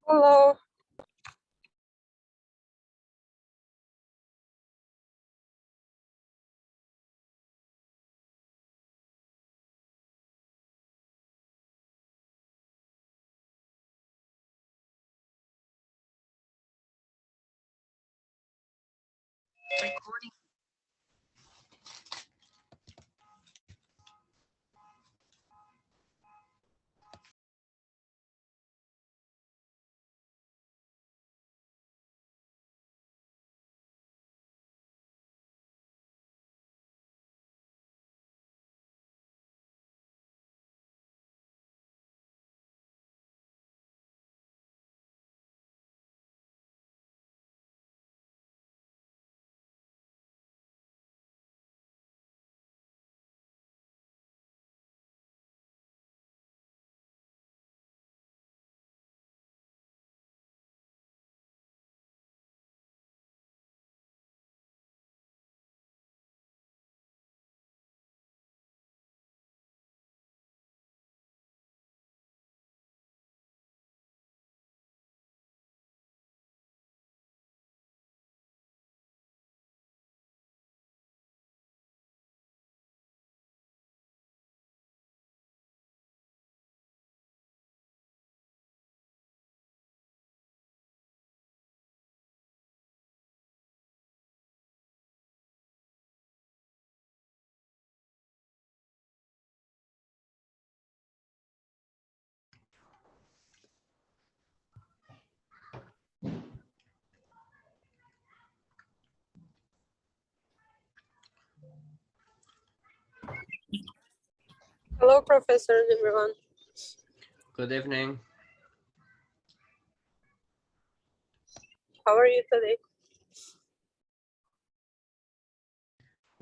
Hello. Hello, Professor, everyone. Good evening. How are you today?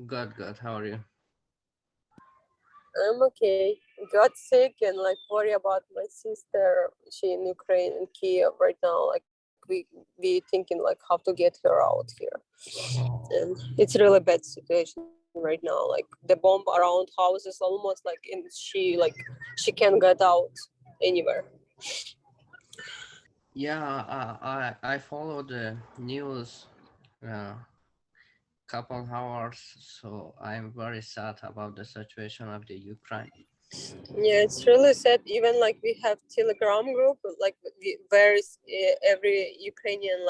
Good. How are you? I'm okay. Got sick and worry about my sister. She in Ukraine and Kiev right now. We thinking how to get her out here. And it's really bad situation right now. The bomb around houses almost she can't get out anywhere. Yeah, I follow the news couple hours, so I'm very sad about the situation of the Ukraine. Yeah, it's really sad. Even we have Telegram group, where is every Ukrainian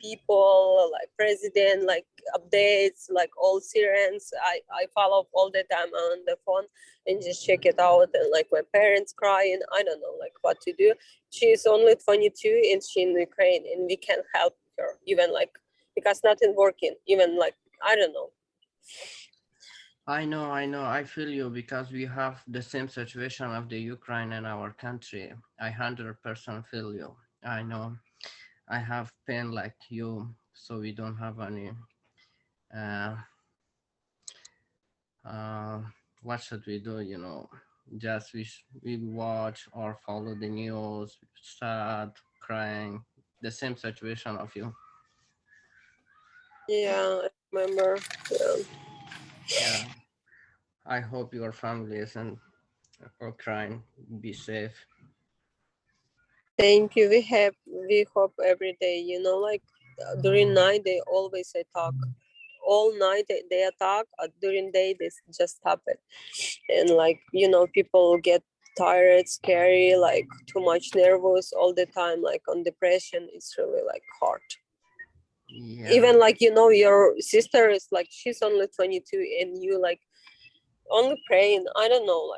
people, president, updates, all sirens. I follow all the time on the phone and just check it out. And my parents crying. I don't know what to do. She's only 22 and she in Ukraine, and we can help her even because nothing working. Even I don't know. I know. I feel you because we have the same situation of the Ukraine in our country. I 100% feel you. I know. I have pain like you, so we don't have any. Uh, uh, what should we do? Just we watch or follow the news, sad, crying. The same situation of you. Yeah, I remember. Yeah. Yeah. I hope your family isn't crying. Be safe. Thank you. We hope every day. During night they always attack. All night they attack. During day they just stop it. And people get tired, scary, too much nervous all the time. On depression, it's really hard. Yeah. Even your sister is she's only 22, and you only praying. I don't know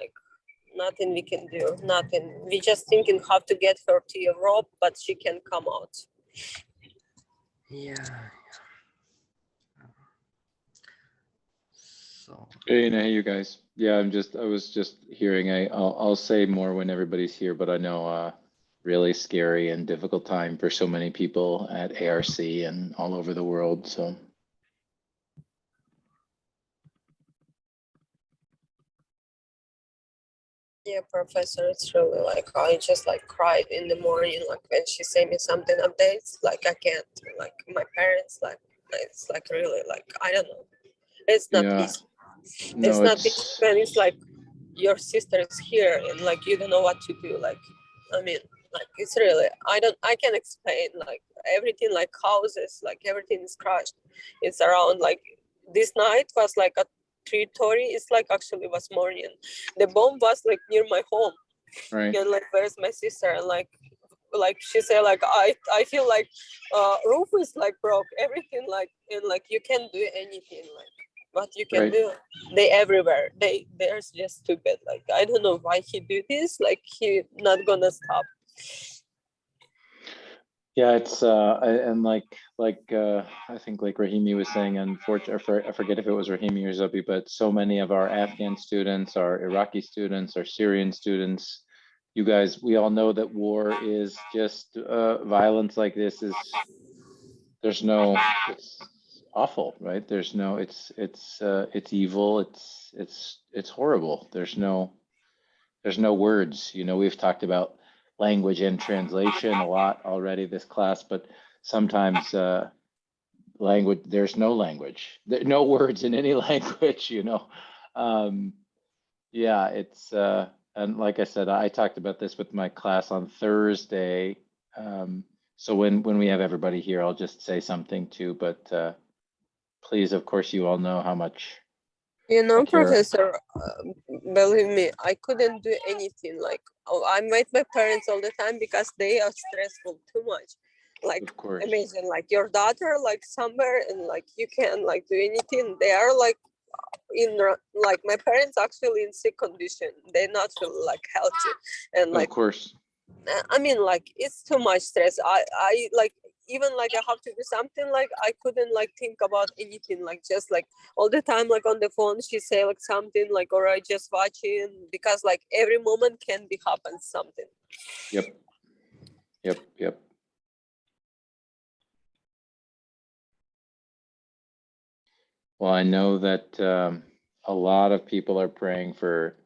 nothing we can do, nothing. We just thinking how to get her to Europe, but she can come out. Yeah. So. Hey, you guys. Yeah, I was just hearing. I'll say more when everybody's here, but I know really scary and difficult time for so many people at ARC and all over the world. So. Yeah, Professor, it's really I just cried in the morning when she sent me something updates. I can't my parents it's really I don't know. It's not Yeah. easy. No, It's not easy when it's your sister is here and you don't know what to do. I mean, like it's really I can explain like everything, like houses, like everything is crushed. It's around like this night was like at 3:30. It's like actually was morning. The bomb was like near my home. Right. And like where's my sister? And like she said like I feel like roof is like broke, everything like, and like you can't do anything like what you can Right. do. They everywhere, they're just stupid. Like I don't know why he do this, like he not gonna stop. Yeah, it's and I think like Rahimi was saying, unfortunately, I forget if it was Rahimi or Zabi, but so many of our Afghan students, our Iraqi students, our Syrian students, you guys, we all know that war is just violence like this is, there's no, it's awful, right? There's no, it's evil, it's horrible. There's no words. You know, we've talked about language and translation a lot already this class, but sometimes language, there's no language, no words in any language, you know. Yeah, it's and like I said, I talked about this with my class on Thursday. So when we have everybody here, I'll just say something too, but please, of course, you all know how much You know, I care. Professor, believe me, I couldn't do anything. Like, I'm with my parents all the time because they are stressful too much. Like, Of course. imagine like your daughter like somewhere and like you can't like do anything. They are like like my parents actually in sick condition. They're not feel like healthy, and like Of course. I mean, like it's too much stress. I like even like I have to do something. Like I couldn't like think about anything. Like just like all the time, like on the phone, she say like something like, "Or I just watching," because like every moment can be happen something. Yep. Yep. Well, I know that a lot of people are praying for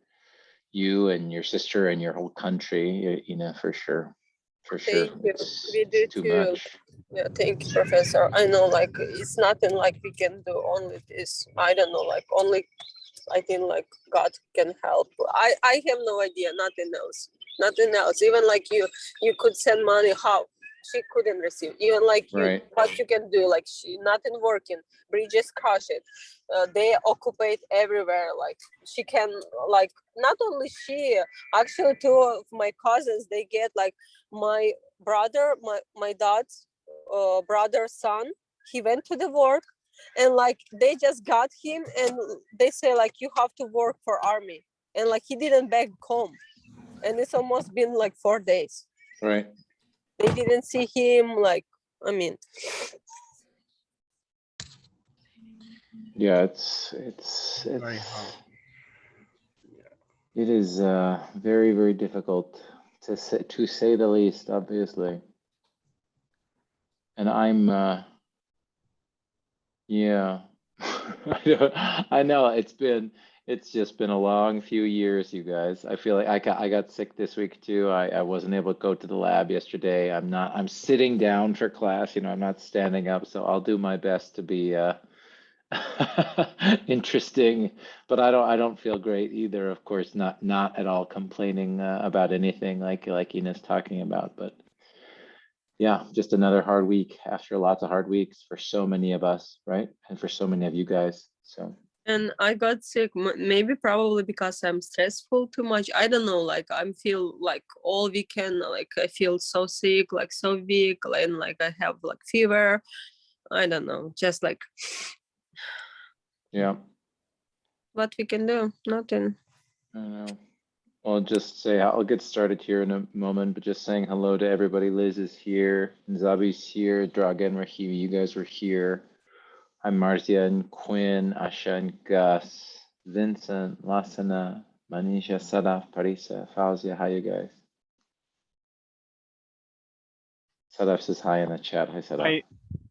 you and your sister and your whole country, you know, for sure. For sure. Thank you. We do It's too too. much. Yeah, thank you, Professor. I know like it's nothing like we can do only this. I don't know, like only I think like God can help. I have no idea, nothing else. Nothing else. Even like you could send money, how she couldn't receive. Even like you, Right. what you can do, like she nothing working. Bridges crash it. They occupy everywhere. Like she can, like not only she, actually two of my cousins, they get like my brother, my dad's brother's son. He went to the work, and like they just got him and they say like you have to work for army, and like he didn't back home, and it's almost been like 4 days. Right. They didn't see him, like I mean. Yeah, Very hard. it is very, very difficult to say the least, obviously. And I'm yeah. I know it's just been a long few years, you guys. I feel like I got sick this week too. I wasn't able to go to the lab yesterday. I'm sitting down for class, you know, I'm not standing up, so I'll do my best to be interesting, but I don't feel great either. Of course, not at all complaining about anything like Ina's talking about, but yeah, just another hard week after lots of hard weeks for so many of us, right? And for so many of you guys. So And I got sick, maybe probably because I'm stressful too much. I don't know, like I feel like all weekend, like I feel so sick, like so weak, and like I have like fever. I don't know, just like yeah, what we can do, nothing. I don't know. I'll just say I'll get started here in a moment, but just saying hello to everybody. Liz is here, Zabi's here, Draga and Rahimi, you guys were here. Hi, Marcia and Quinn, Asha and Gus, Vincent, Lasana, Manisha, Sadaf, Parisa, Fauzia. Hi, you guys. Sadaf says hi in the chat. Hi, Sadaf.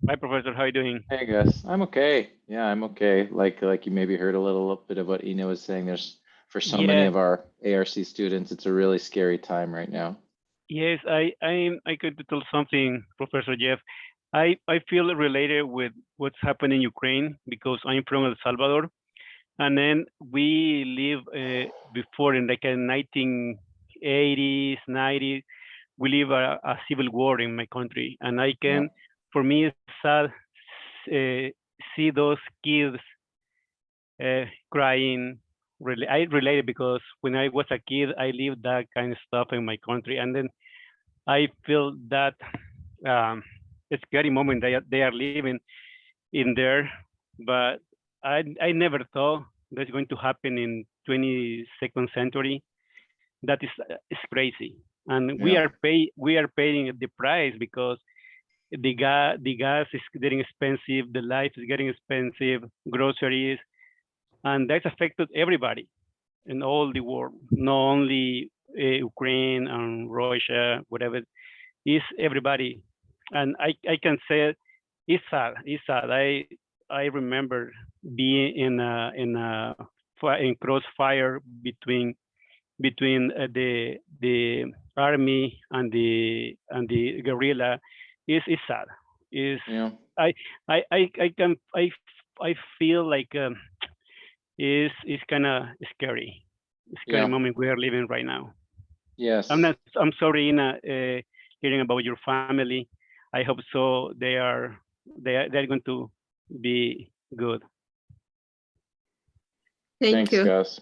Hi, Professor. How are you doing? Hey, Gus. I'm okay. Yeah, I'm okay. Like you maybe heard a little bit of what Ina was saying. There's for so many Yeah, of our ARC students, it's a really scary time right now. yes, I could tell something, Professor Jeff. I feel related with what's happening in Ukraine because I'm from El Salvador, and then we live before in like a 1980s, 90s. we live a civil war in my country, and I Yeah. can, for me, it's sad see those kids crying. Really, I related because when I was a kid, I lived that kind of stuff in my country, and then I feel that um, scary moment they are living in there, but I never thought that's going to happen in 22nd century. That is crazy, and Yeah. we are paying the price because the gas is getting expensive, the life is getting expensive, groceries, and that's affected everybody in all the world, not only Ukraine and Russia, whatever. It's everybody, and I can say it's sad. It's sad. I remember being in crossfire between the army and the guerrilla. Is sad. Is Yeah. I I feel like is kind of scary. Scary Yeah. moment we are living right now. Yes. I'm sorry, Ina, hearing about your family. I hope so. They're going to be good. Thank Thanks, you. Gus.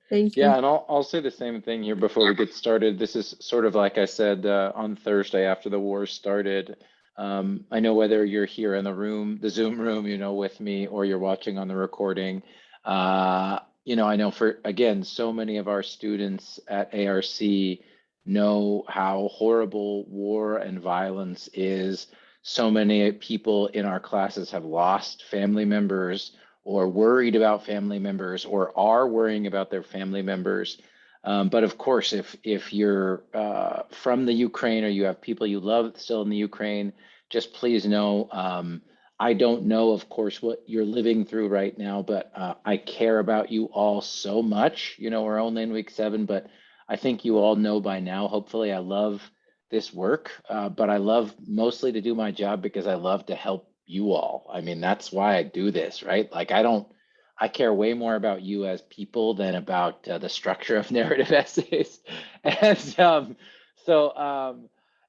Thank Yeah, you. and I'll say the same thing here before we get started. This is sort of like I said on Thursday after the war started. I know whether you're here in the room, the Zoom room, with me, or you're watching on the recording. I know for again, so many of our students at ARC know how horrible war and violence is. So many people in our classes have lost family members or worried about family members or are worrying about their family members. But of course, if you're from the Ukraine or you have people you love still in the Ukraine, just please know, I don't know, of course, what you're living through right now, but I care about you all so much. We're only in week 7, but I think you all know by now, hopefully I love this work, but I love mostly to do my job because I love to help you all. I mean, that's why I do this, right? Like I care way more about you as people than about the structure of narrative essays. And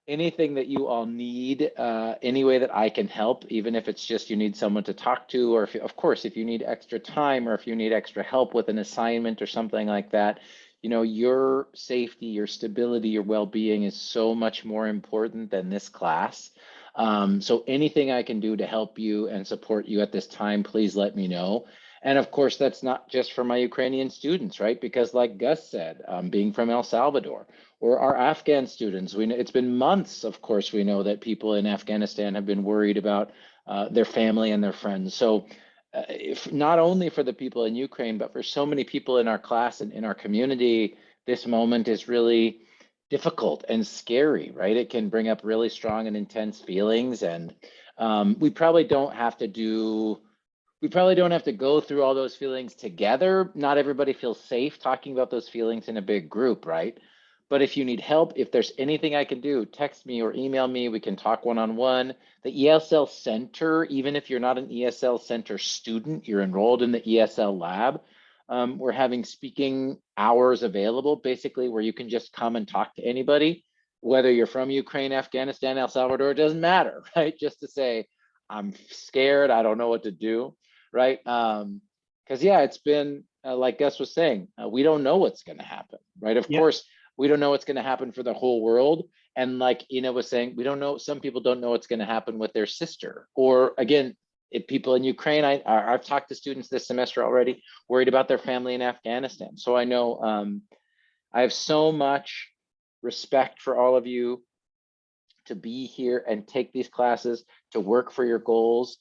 anything that you all need, any way that I can help, even if it's just you need someone to talk to, or of course, if you need extra time or if you need extra help with an assignment or something like that, your safety, your stability, your well-being is so much more important than this class. So anything I can do to help you and support you at this time, please let me know. And of course, that's not just for my Ukrainian students, right? Because like Gus said, being from El Salvador, or our Afghan students, it's been months, of course, we know that people in Afghanistan have been worried about their family and their friends. So if not only for the people in Ukraine, but for so many people in our class and in our community, this moment is really difficult and scary, right? It can bring up really strong and intense feelings. And we probably don't have to go through all those feelings together. Not everybody feels safe talking about those feelings in a big group, right? But if you need help, if there's anything I can do, text me or email me. We can talk one-on-one. The ESL Center, even if you're not an ESL Center student, you're enrolled in the ESL lab. We're having speaking hours available, basically, where you can just come and talk to anybody, whether you're from Ukraine, Afghanistan, El Salvador, it doesn't matter, right? Just to say, I'm scared, I don't know what to do, right? Because yeah, it's been, like Gus was saying, we don't know what's gonna happen, right? Of Yeah, course, we don't know what's gonna happen for the whole world. And like Ina was saying, we don't know, some people don't know what's gonna happen with their sister. Or again, if people in Ukraine, I've talked to students this semester already, worried about their family in Afghanistan. So I know I have so much respect for all of you to be here and take these classes, to work for your goals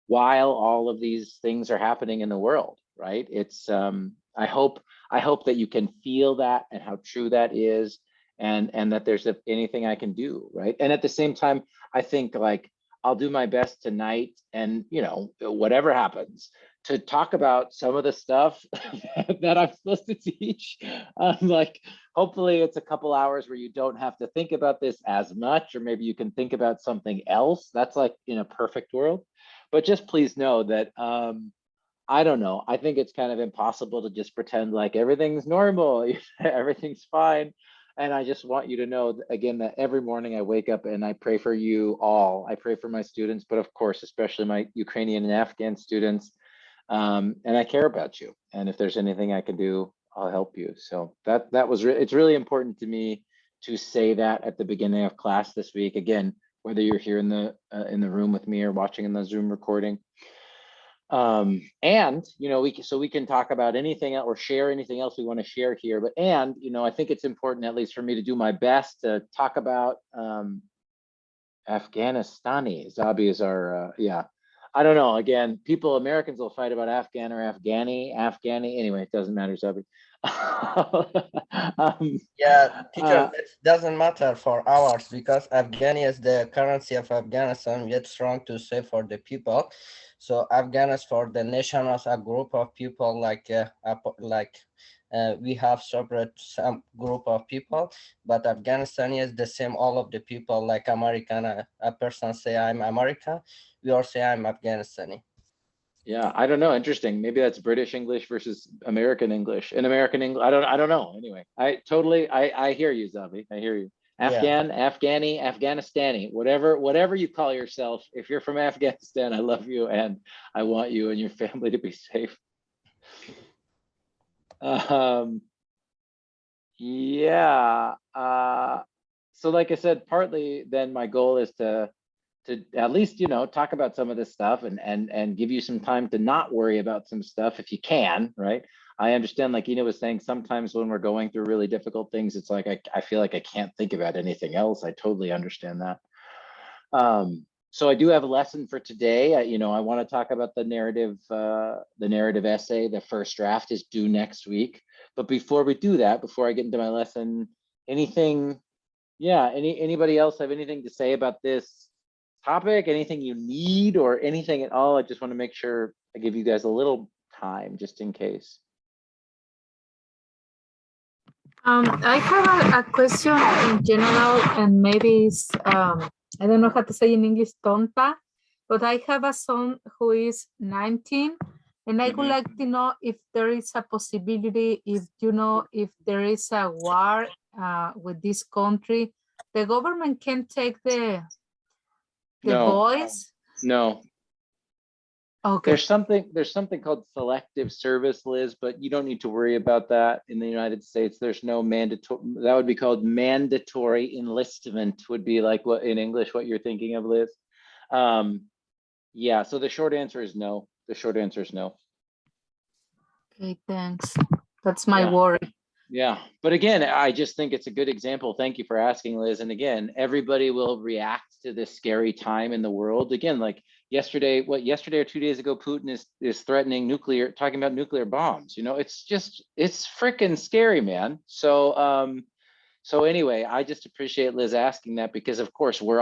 while all of these things are happening in the world, right? It's I hope that you can feel that and how true that is, and that there's anything I can do, right? And at the same time, I think like I'll do my best tonight, and whatever happens, to talk about some of the stuff that I'm supposed to teach. Like hopefully it's a couple hours where you don't have to think about this as much, or maybe you can think about something else. That's like in a perfect world. But just please know that I don't know. I think it's kind of impossible to just pretend like everything's normal, everything's fine. And I just want you to know again that every morning I wake up and I pray for you all. I pray for my students, but of course, especially my Ukrainian and Afghan students. And I care about you. And if there's anything I can do, I'll help you. So that was it's really important to me to say that at the beginning of class this week. Again, whether you're here in the room with me or watching in the Zoom recording. And we can talk about anything or share anything else we want to share here. But I think it's important, at least for me, to do my best to talk about Afghanistani. Zabi is our I don't know. Again, Americans will fight about Afghan or Afghani. Anyway, it doesn't matter, Zabi. Yeah, teacher, it doesn't matter for ours because Afghani is the currency of Afghanistan, yet strong to say for the people. So Afghan is for the nation as a group of people we have separate some group of people, but Afghanistan is the same, all of the people like American, a person say I'm American, we all say I'm Afghanistani. Yeah, I don't know. Interesting. Maybe that's British English versus American English. In American English, I don't know. Anyway, I hear you, Zabi. I hear you. Afghan, yeah. Afghani, Afghanistani, whatever you call yourself. If you're from Afghanistan, I love you and I want you and your family to be safe. Yeah. So like I said, partly then my goal is to at least, talk about some of this stuff and give you some time to not worry about some stuff if you can, right? I understand, like Ina was saying, sometimes when we're going through really difficult things, it's like I feel like I can't think about anything else. I totally understand that. So I do have a lesson for today. I want to talk about the narrative essay. The first draft is due next week. But before we do that, before I get into my lesson, anybody else have anything to say about this topic? Anything you need or anything at all? I just want to make sure I give you guys a little time just in case. I have a question in general, and maybe it's I don't know how to say in English, tonta, but I have a son who is 19, and I would like to know if there is a possibility, if there is a war with this country, the government can take the boys? No. Okay. There's something called selective service, Liz, but you don't need to worry about that in the United States. There's no mandatory, that would be called mandatory enlistment, would be like what in English, what you're thinking of, Liz. Yeah, so the short answer is no. The short answer is no. Okay, thanks. That's my worry. Yeah, but again, I just think it's a good example. Thank you for asking, Liz. And again, everybody will react to this scary time in the world. Again, like yesterday or 2 days ago, Putin is threatening talking about nuclear bombs. It's freaking scary, man. So anyway, I just appreciate Liz asking that because of course we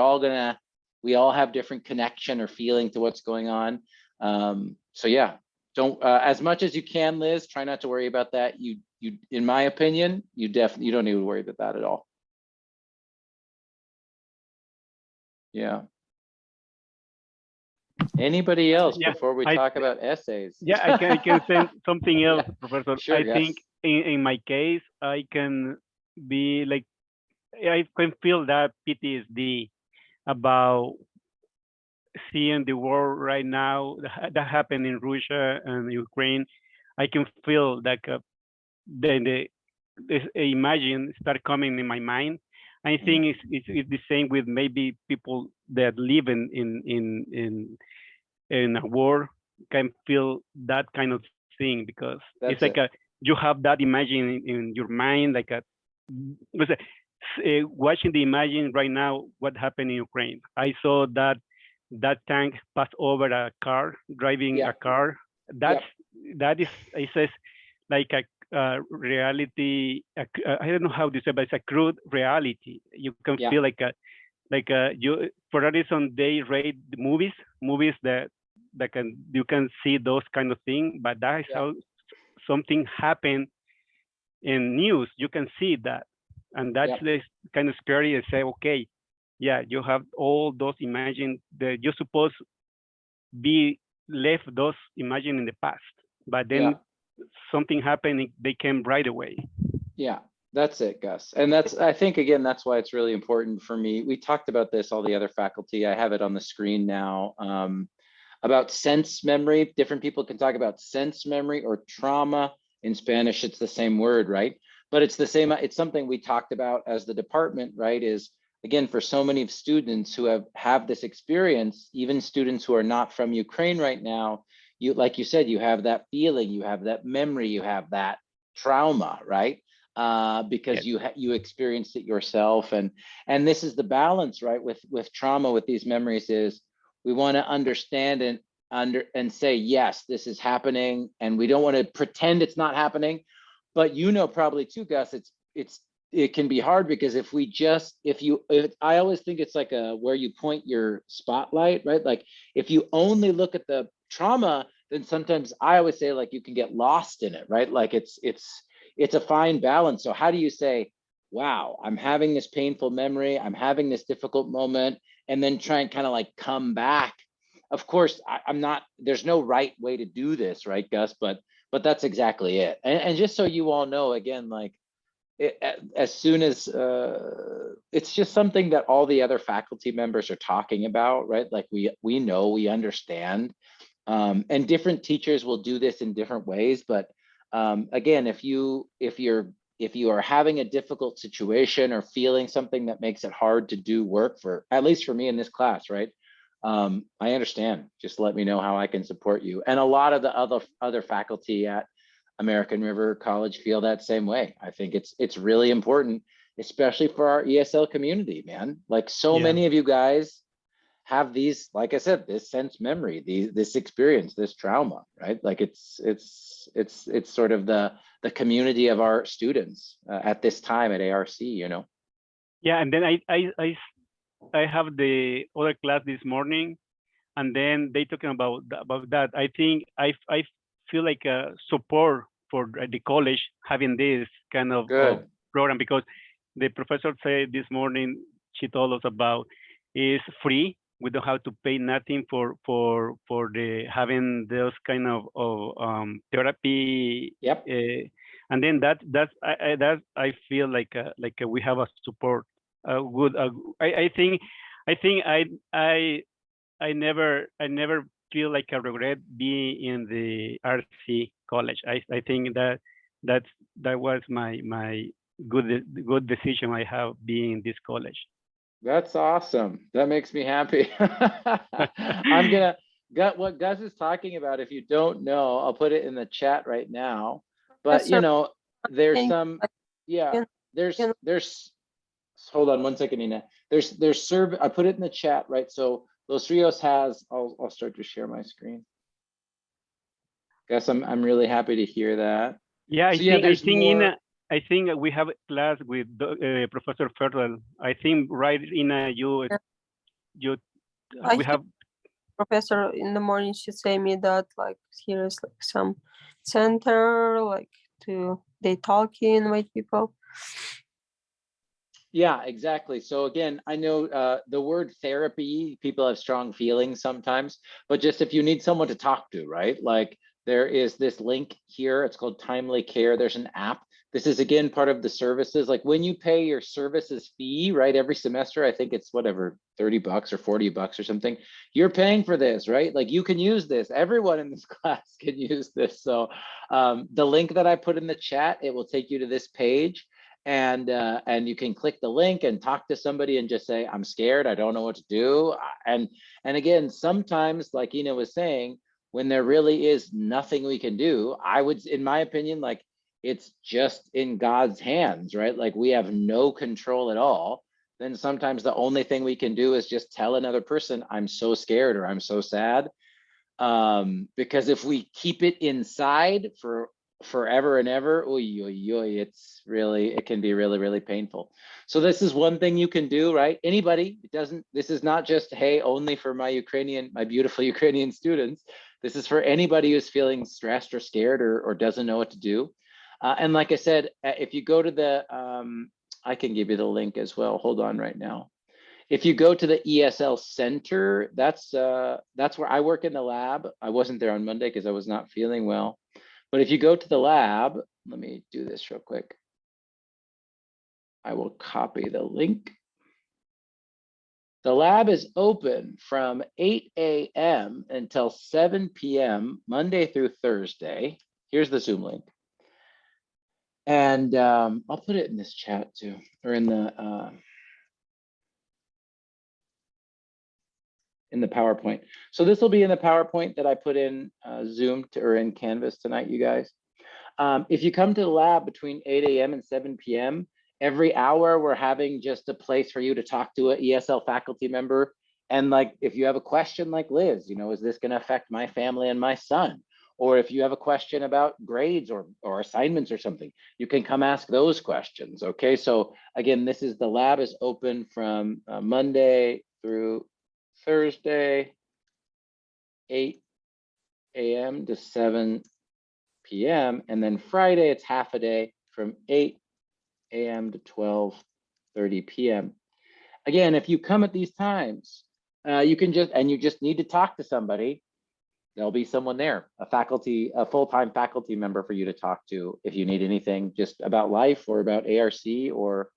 all have different connection or feeling to what's going on. So yeah, don't as much as you can, Liz, try not to worry about that. You in my opinion, you don't need to worry about that at all. Yeah. Anybody else before we talk about essays? Yeah, I can say something else, Professor. Sure, I think in my case, I can be like, I can feel that PTSD about seeing the war right now that happened in Russia and Ukraine. I can feel like this imagine start coming in my mind. I think it's the same with maybe people that live in a war can feel that kind of thing because it's like you have that imagine in your mind, like watching the imagine right now what happened in Ukraine. I saw that tank pass over a car, driving a car. That is, it says like a reality. I don't know how to say, but it's a crude reality. You can feel like you for that reason they rate the movies that you can see those kind of things, but that is how something happened in news. You can see that, and that's kind of scary to say, okay, yeah, you have all those imagine that you're supposed be left those imagine in the past, but then something happened, they came right away. Yeah, That's it, Gus. And that's, I think, again, that's why it's really important for me. We talked about this, all the other faculty. I have it on the screen now. About sense memory. Different people can talk about sense memory or trauma. In Spanish, it's the same word, right? But it's the same, it's something we talked about as the department, right? Is again, for so many students who have this experience, even students who are not from Ukraine right now, you, like you said, you have that feeling, you have that memory, you have that trauma, right? Because you experienced it yourself, and this is the balance, right? With trauma, with these memories, is we want to understand and say, yes, this is happening, and we don't want to pretend it's not happening. But you know, probably too, Gus, it can be hard, because if I always think it's like where you point your spotlight, right? Like if you only look at the trauma, then sometimes I always say, like, you can get lost in it, right? Like it's a fine balance. So how do you say, wow, I'm having this painful memory, I'm having this difficult moment, and then try and kind of like come back? Of course, I'm not, there's no right way to do this, right, Gus? But that's exactly it. And just so you all know, again, like, as soon as it's just something that all the other faculty members are talking about, right? Like we know, we understand, and different teachers will do this in different ways. But again, if you are having a difficult situation or feeling something that makes it hard to do work, for at least for me in this class, right? I understand. Just let me know how I can support you. And a lot of the other faculty at American River College feel that same way. I think it's really important, especially for our ESL community, man. Like so many of you guys have these, like I said, this sense memory, this experience, this trauma, right? Like it's sort of the community of our students at this time at ARC, you know? Yeah, and then I have the other class this morning, and then they talking about that. I think I feel like a support for the college having this kind of program, because the professor said this morning, she told us about, is free. We don't have to pay nothing for the having those kind of therapy. Yep. And then I feel like we have a support. Good. I think I never feel like I regret being in the RC college. I think that was my good decision I have being in this college. That's awesome. That makes me happy. I'm gonna what Gus is talking about. If you don't know, I'll put it in the chat right now. But you know, there's some, there's hold on one second, Nina. There's survey. I put it in the chat, right? So Los Rios has. I'll start to share my screen. Gus, I'm really happy to hear that. Yeah, so, I think we have a class with Professor Ferrell. I think right in we have professor in the morning. She say me that like here's like some center like they talking with people. Yeah, exactly. So again, I know the word therapy, people have strong feelings sometimes, but just if you need someone to talk to, right? Like there is this link here, it's called Timely Care. There's an app. This is again part of the services. Like when you pay your services fee, right? Every semester, I think it's whatever, $30 or $40 or something. You're paying for this, right? Like you can use this. Everyone in this class can use this. So the link that I put in the chat, it will take you to this page. And you can click the link and talk to somebody and just say, I'm scared, I don't know what to do. And again, sometimes, like Ina was saying, when there really is nothing we can do, I would, in my opinion, like it's just in God's hands, right? Like we have no control at all. Then sometimes the only thing we can do is just tell another person, I'm so scared or I'm so sad. Because if we keep it inside for forever and ever, it's really, it can be really, really painful. So this is one thing you can do, right? Anybody, this is not just, hey, only for my beautiful Ukrainian students. This is for anybody who's feeling stressed or scared or doesn't know what to do. And like I said, if you go to the, I can give you the link as well. Hold on right now. If you go to the ESL Center, that's where I work in the lab. I wasn't there on Monday because I was not feeling well. But if you go to the lab, let me do this real quick. I will copy the link. The lab is open from 8 a.m. until 7 p.m. Monday through Thursday. Here's the Zoom link. And I'll put it in this chat too, or in the PowerPoint. So this will be in the PowerPoint that I put in Zoom or in Canvas tonight, you guys. If you come to the lab between 8 a.m. and 7 p.m., every hour we're having just a place for you to talk to an ESL faculty member. And like, if you have a question like Liz, you know, is this gonna affect my family and my son? Or if you have a question about grades or assignments or something, you can come ask those questions, okay? So again, the lab is open from Monday through Thursday, 8 a.m. to 7 p.m. And then Friday, it's half a day from 8 a.m. to 12:30 p.m. Again, if you come at these times, you just need to talk to somebody. There'll be someone there, a full-time faculty member for you to talk to if you need anything just about life or about ARC or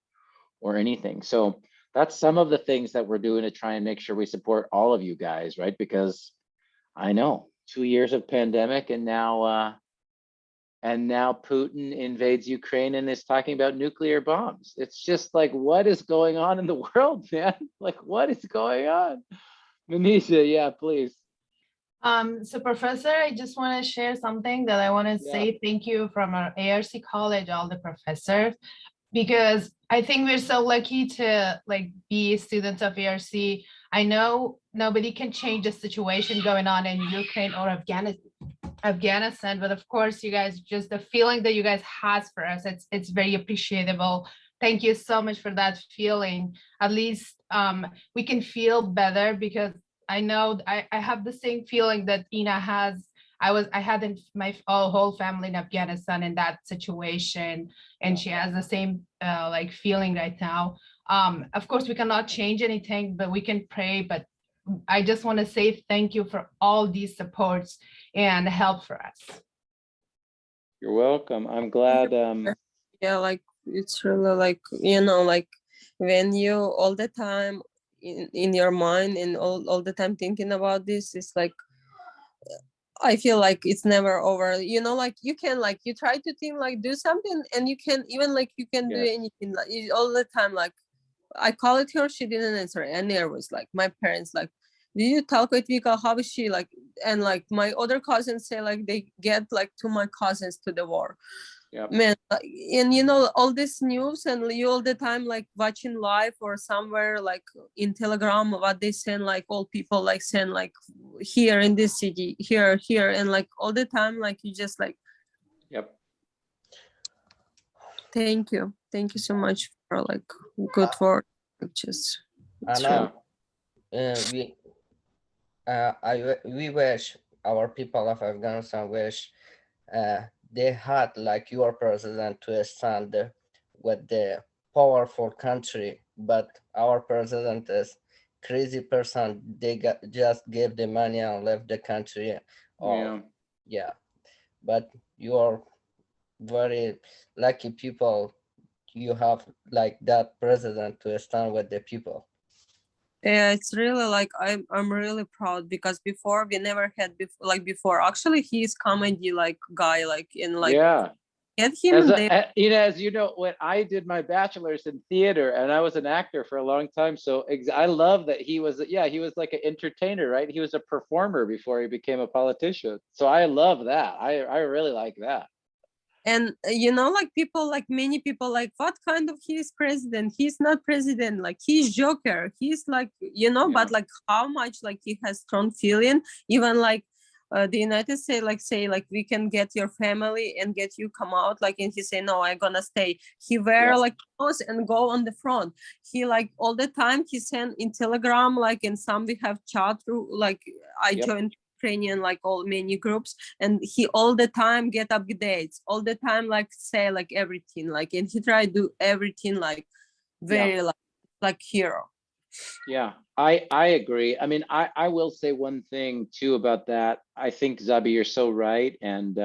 anything. So that's some of the things that we're doing to try and make sure we support all of you guys, right? Because I know 2 years of pandemic and now Putin invades Ukraine and is talking about nuclear bombs. It's just like, what is going on in the world, man? Like, what is going on? Manisha, yeah, please. So Professor, I just want to share something that I want to Yeah. say thank you from our ARC college, all the professors, because I think we're so lucky to like be students of ARC. I know nobody can change the situation going on in Ukraine or Afghanistan, but of course, you guys, just the feeling that you guys has for us, it's very appreciable. Thank you so much for that feeling. At least we can feel better, because I know I have the same feeling that Ina has. I had in my whole family in Afghanistan in that situation, and she has the same like feeling right now. Of course, we cannot change anything, but we can pray. But I just want to say thank you for all these supports and help for us. You're welcome. I'm glad. Yeah, like it's really like, you know, like when you all the time in your mind and all the time thinking about this, it's like I feel like it's never over, you know, like you can, like you try to think like do something and you can even like you can do Yes. anything like all the time. Like I call it her, she didn't answer, and there was like my parents like, did you talk with Vika, how is she, like, and like my other cousins say like they get like to my cousins to the war. Yep. Man, and you know all this news and you all the time like watching live or somewhere like in Telegram what they send, like all people like send like here in this city, here and like all the time like you just like. Yep. Thank you so much for like good work. Just And we wish our people of Afghanistan wish they had like your president to stand with the powerful country, but our president is crazy person. They just give the money and left the country. Yeah, but you are very lucky people. You have like that president to stand with the people. Yeah, it's really like I'm really proud because before we never had before actually he's comedy like guy like in like yeah. get him As there. as you know, when I did my bachelor's in theater and I was an actor for a long time, so I love that he was like an entertainer, right? He was a performer before he became a politician. So I love that. I really like that. And you know, like people, like many people, like what kind of he is president? He's not president. Like he's Joker. He's like, you know, but like how much like he has strong feeling. Even like the United States, like say like we can get your family and get you come out. Like and he say no, I'm gonna stay. He wear like clothes and go on the front. He like all the time he send in Telegram like and some we have chat through like I joined Ukrainian like all many groups and he all the time get updates all the time like say like everything like and he try to do everything like very like hero. Yeah, I agree. I mean, I will say one thing too about that. I think Zabi, you're so right. And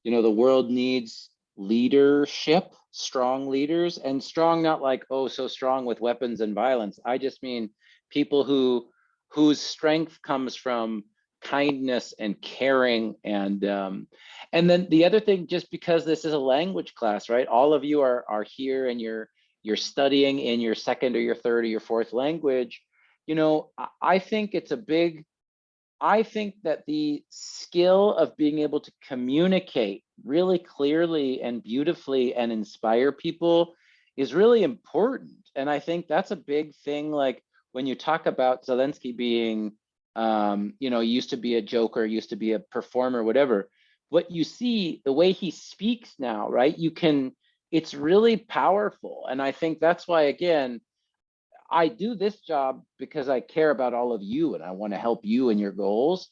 you know, the world needs leadership. strong leaders, and strong not like, oh, so strong with weapons and violence. I just mean people whose strength comes from kindness and caring. And then the other thing, just because this is a language class, right? All of you are here and you're studying in your second or your third or your fourth language. You know, I think it's a big, I think that the skill of being able to communicate really clearly and beautifully and inspire people is really important. And I think that's a big thing. Like when you talk about Zelensky being, you know, used to be a joker, used to be a performer, whatever, what you see, the way he speaks now, right? You can, it's really powerful. And I think that's why, again, I do this job because I care about all of you and I want to help you in your goals.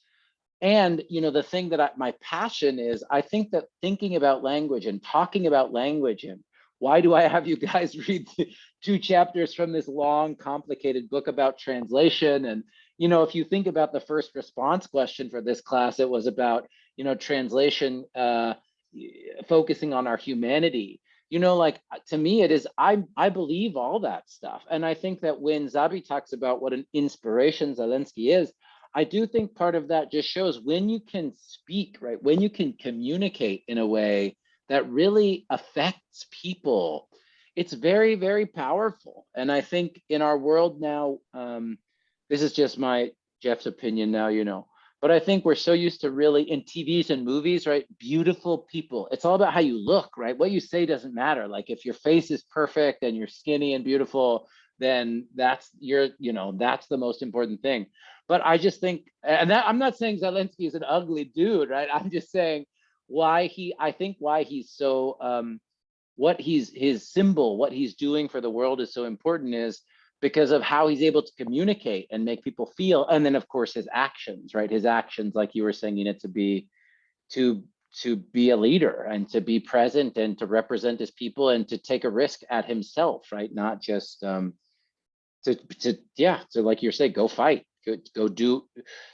And, you know, the thing that my passion is, I think that thinking about language and talking about language, and why do I have you guys read 2 chapters from this long, complicated book about translation? And, you know, if you think about the first response question for this class, it was about, you know, translation, focusing on our humanity. You know, like to me, it is, I believe all that stuff. And I think that when Zabi talks about what an inspiration Zelensky is, I do think part of that just shows when you can speak, right? When you can communicate in a way that really affects people, it's very, very powerful. And I think in our world now, this is just Jeff's opinion now, you know, but I think we're so used to really in TVs and movies, right? Beautiful people. It's all about how you look, right? What you say doesn't matter. Like if your face is perfect and you're skinny and beautiful, then that's that's the most important thing. But I just think, and that, I'm not saying Zelensky is an ugly dude, right? I'm just saying why he's so, his symbol, what he's doing for the world is so important is because of how he's able to communicate and make people feel. And then of course his actions, right? His actions, like you were saying, you know, to be a leader and to be present and to represent his people and to take a risk at himself, right? Not just to like you're saying, go fight, go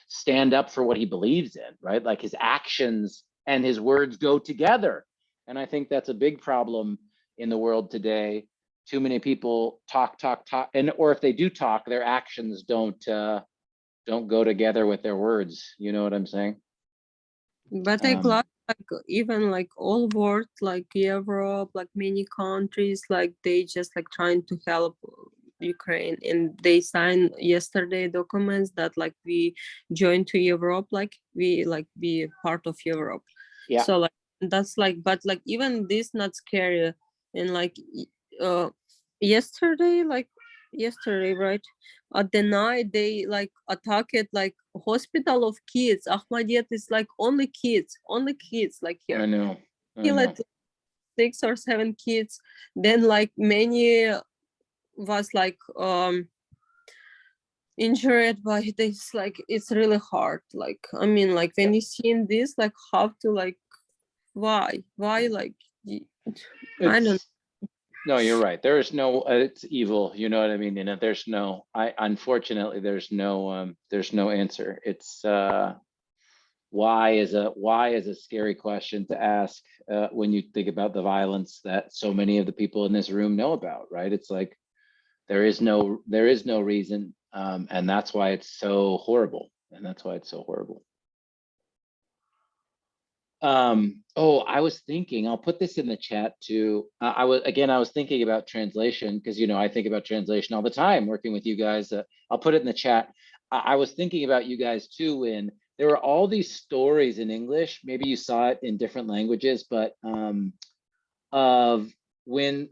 stand up for what he believes in, right? Like his actions and his words go together. And I think that's a big problem in the world today. Too many people talk, and or if they do talk, their actions don't go together with their words. You know what I'm saying? But I glad like even like all world, like Europe, like many countries, like they just like trying to help Ukraine, and they signed yesterday documents that like we join to Europe, like we like be part of Europe. Yeah. So like that's like, but like even this not scary. And like yesterday, right, at the night they like attacked like hospital of kids. Ahmadiyat is like only kids like here. I know. Killed 6 or 7 kids. Then like many was like injured by this. Like it's really hard. Like I mean, like when you see in this, like how to like why like I don't know. No, you're right. There is no, it's evil. You know what I mean? You know, there's no, unfortunately, there's no answer. It's, why is a scary question to ask when you think about the violence that so many of the people in this room know about, right? It's like, there is no reason. And that's why it's so horrible. Oh, I was thinking, I'll put this in the chat too. I was thinking about translation because, you know, I think about translation all the time working with you guys. I'll put it in the chat. I was thinking about you guys too when there were all these stories in English. Maybe you saw it in different languages, but of when,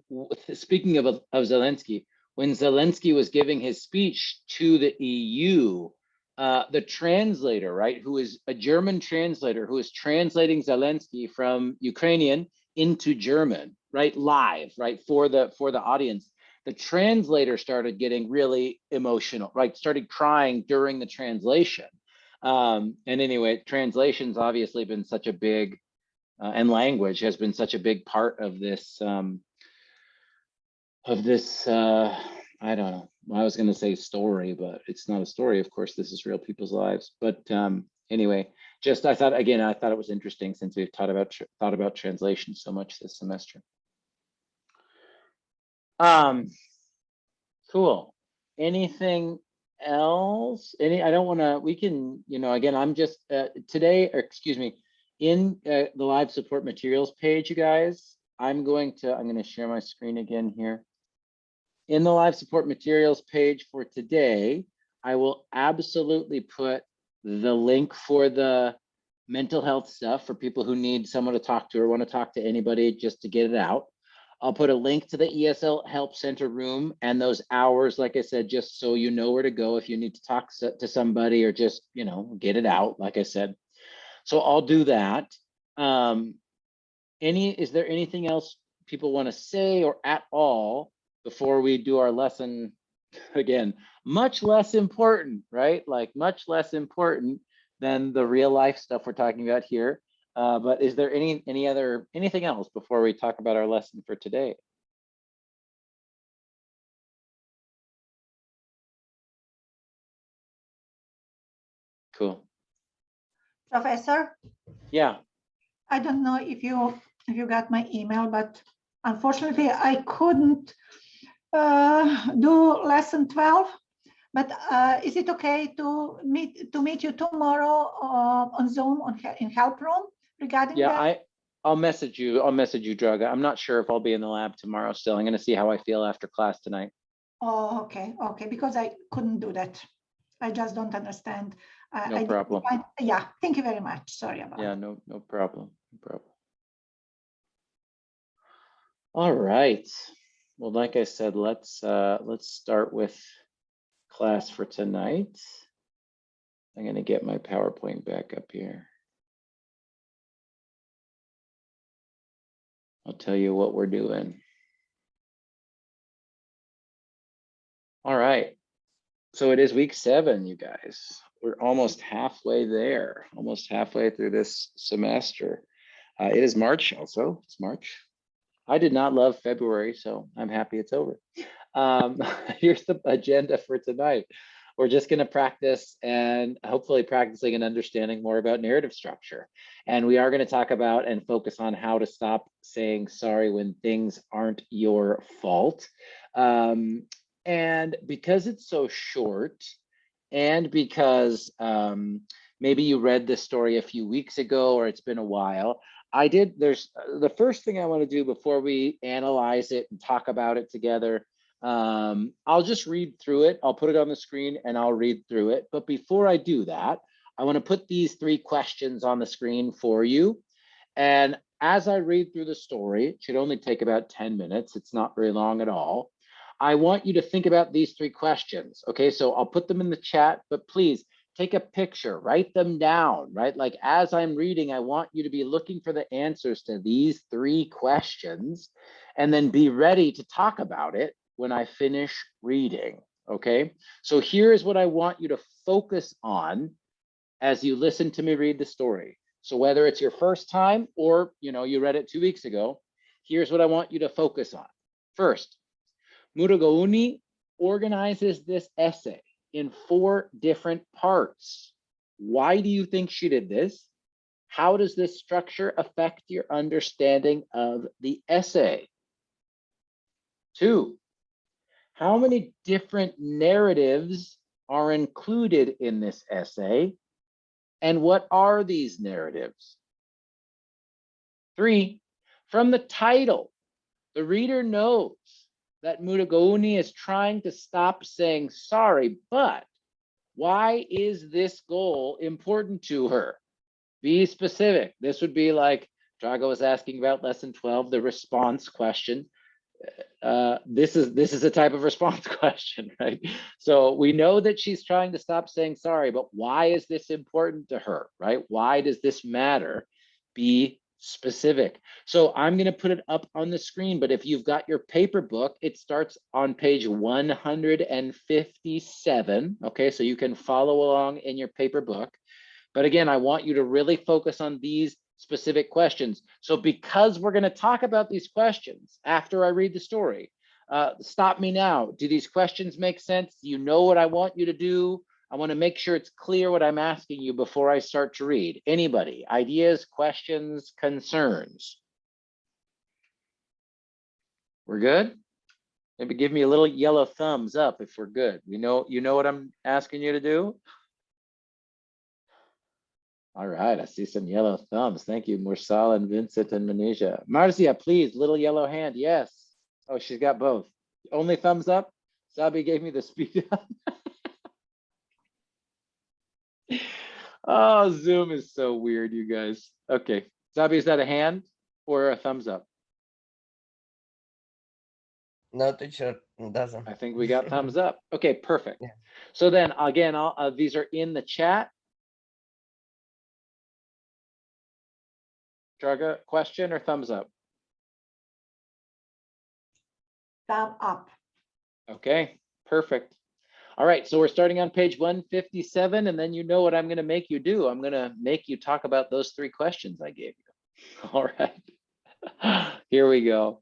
speaking of Zelensky, when Zelensky was giving his speech to the EU, the translator, right, who is a German translator, who is translating Zelensky from Ukrainian into German, right, live, right, for the audience. The translator started getting really emotional, right, started crying during the translation. And anyway, translation's obviously been such a big, and language has been such a big part of this, I don't know, I was going to say story, but it's not a story. Of course, this is real people's lives. But anyway, just I thought it was interesting since we've thought about translation so much this semester. Cool. Anything else? I don't want to, we can, again, I'm just today, or excuse me, in the live support materials page, you guys, I'm going to share my screen again here. In the live support materials page for today, I will absolutely put the link for the mental health stuff for people who need someone to talk to or want to talk to anybody just to get it out. I'll put a link to the ESL Help Center room and those hours, like I said, just so you know where to go if you need to talk to somebody or just, get it out, like I said. So I'll do that. Is there anything else people want to say or at all before we do our lesson? Again, much less important, right? Like much less important than the real life stuff we're talking about here. But is there anything else before we talk about our lesson for today? Cool. Professor? Yeah. I don't know if you got my email, but unfortunately I couldn't do lesson 12. But is it okay to meet you tomorrow on Zoom in help room regarding that? I'll message you. Draga. I'm not sure if I'll be in the lab tomorrow still. I'm going to see how I feel after class tonight. Oh, okay, because I couldn't do that. I just don't understand. No problem. Yeah, thank you very much. Sorry about that. Yeah, no problem. No problem. All right. Well, like I said, let's start with class for tonight. I'm going to get my PowerPoint back up here. I'll tell you what we're doing. All right. So it is week 7, you guys. We're almost halfway there, almost halfway through this semester. It is March also. It's March. I did not love February, so I'm happy it's over. Here's the agenda for tonight. We're just going to practice and hopefully practicing and understanding more about narrative structure. And we are going to talk about and focus on how to stop saying sorry when things aren't your fault. And because it's so short, and because maybe you read this story a few weeks ago or it's been a while, there's the first thing I want to do before we analyze it and talk about it together. I'll just read through it. I'll put it on the screen and I'll read through it. But before I do that, I want to put these 3 questions on the screen for you. And as I read through the story, it should only take about 10 minutes. It's not very long at all. I want you to think about these 3 questions. Okay, so I'll put them in the chat, but please take a picture, write them down, right? Like as I'm reading, I want you to be looking for the answers to these 3 questions and then be ready to talk about it when I finish reading, okay? So here is what I want you to focus on as you listen to me read the story. So whether it's your first time or you read it 2 weeks ago, here's what I want you to focus on. First, Murugauni organizes this essay in 4 different parts. Why do you think she did this? How does this structure affect your understanding of the essay? 2, how many different narratives are included in this essay? And what are these narratives? 3, from the title, the reader knows that Murugauni is trying to stop saying sorry, but why is this goal important to her? Be specific. This would be like Drago was asking about lesson 12, the response question. This is a type of response question, right? So we know that she's trying to stop saying sorry, but why is this important to her, right? Why does this matter? Be specific. So I'm going to put it up on the screen, but if you've got your paper book, it starts on page 157. Okay, so you can follow along in your paper book. But again, I want you to really focus on these specific questions. So because we're going to talk about these questions after I read the story, stop me now. Do these questions make sense? Do you know what I want you to do? I want to make sure it's clear what I'm asking you before I start to read. Anybody? Ideas, questions, concerns? We're good? Maybe give me a little yellow thumbs up if we're good. You know what I'm asking you to do? All right, I see some yellow thumbs. Thank you, Mursal and Vincent and Manisha. Marcia, please, little yellow hand. Yes. Oh, she's got both. Only thumbs up? Sabi gave me the speed up. Oh, Zoom is so weird, you guys. Okay, Sabi, is that a hand or a thumbs up? No, teacher, doesn't. I think we got thumbs up. Okay, perfect. Yeah. So then again, these are in the chat. Draga, question or thumbs up? Thumb up. Okay, perfect. All right, so we're starting on page 157, and then you know what I'm going to make you do. I'm going to make you talk about those 3 questions I gave you. All right, here we go.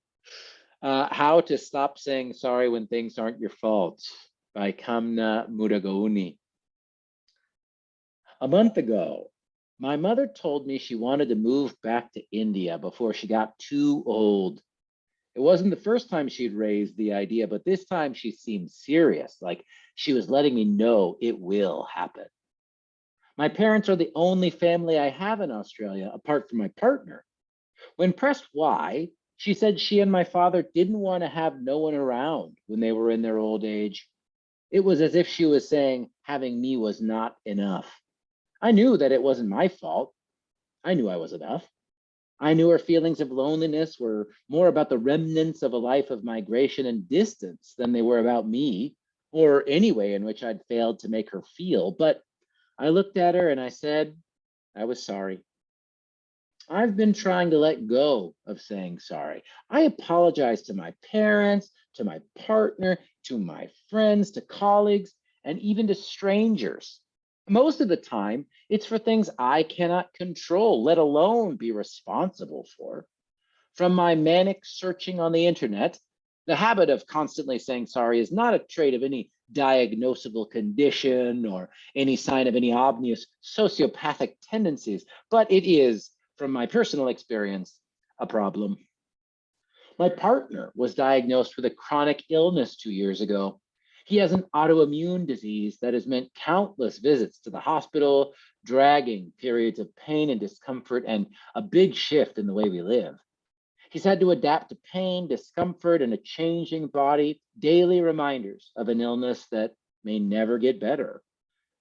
How to stop saying sorry when things aren't your fault by Kamna Mudagouni. A month ago, my mother told me she wanted to move back to India before she got too old. It wasn't the first time she'd raised the idea, but this time she seemed serious, like she was letting me know it will happen. My parents are the only family I have in Australia, apart from my partner. When pressed why, she said she and my father didn't want to have no one around when they were in their old age. It was as if she was saying having me was not enough. I knew that it wasn't my fault. I knew I was enough. I knew her feelings of loneliness were more about the remnants of a life of migration and distance than they were about me, or any way in which I'd failed to make her feel. But I looked at her and I said, I was sorry. I've been trying to let go of saying sorry. I apologize to my parents, to my partner, to my friends, to colleagues, and even to strangers. Most of the time, it's for things I cannot control, let alone be responsible for. From my manic searching on the internet, the habit of constantly saying sorry is not a trait of any diagnosable condition or any sign of any obvious sociopathic tendencies, but it is, from my personal experience, a problem. My partner was diagnosed with a chronic illness 2 years ago. He has an autoimmune disease that has meant countless visits to the hospital, dragging periods of pain and discomfort, and a big shift in the way we live. He's had to adapt to pain, discomfort, and a changing body, daily reminders of an illness that may never get better.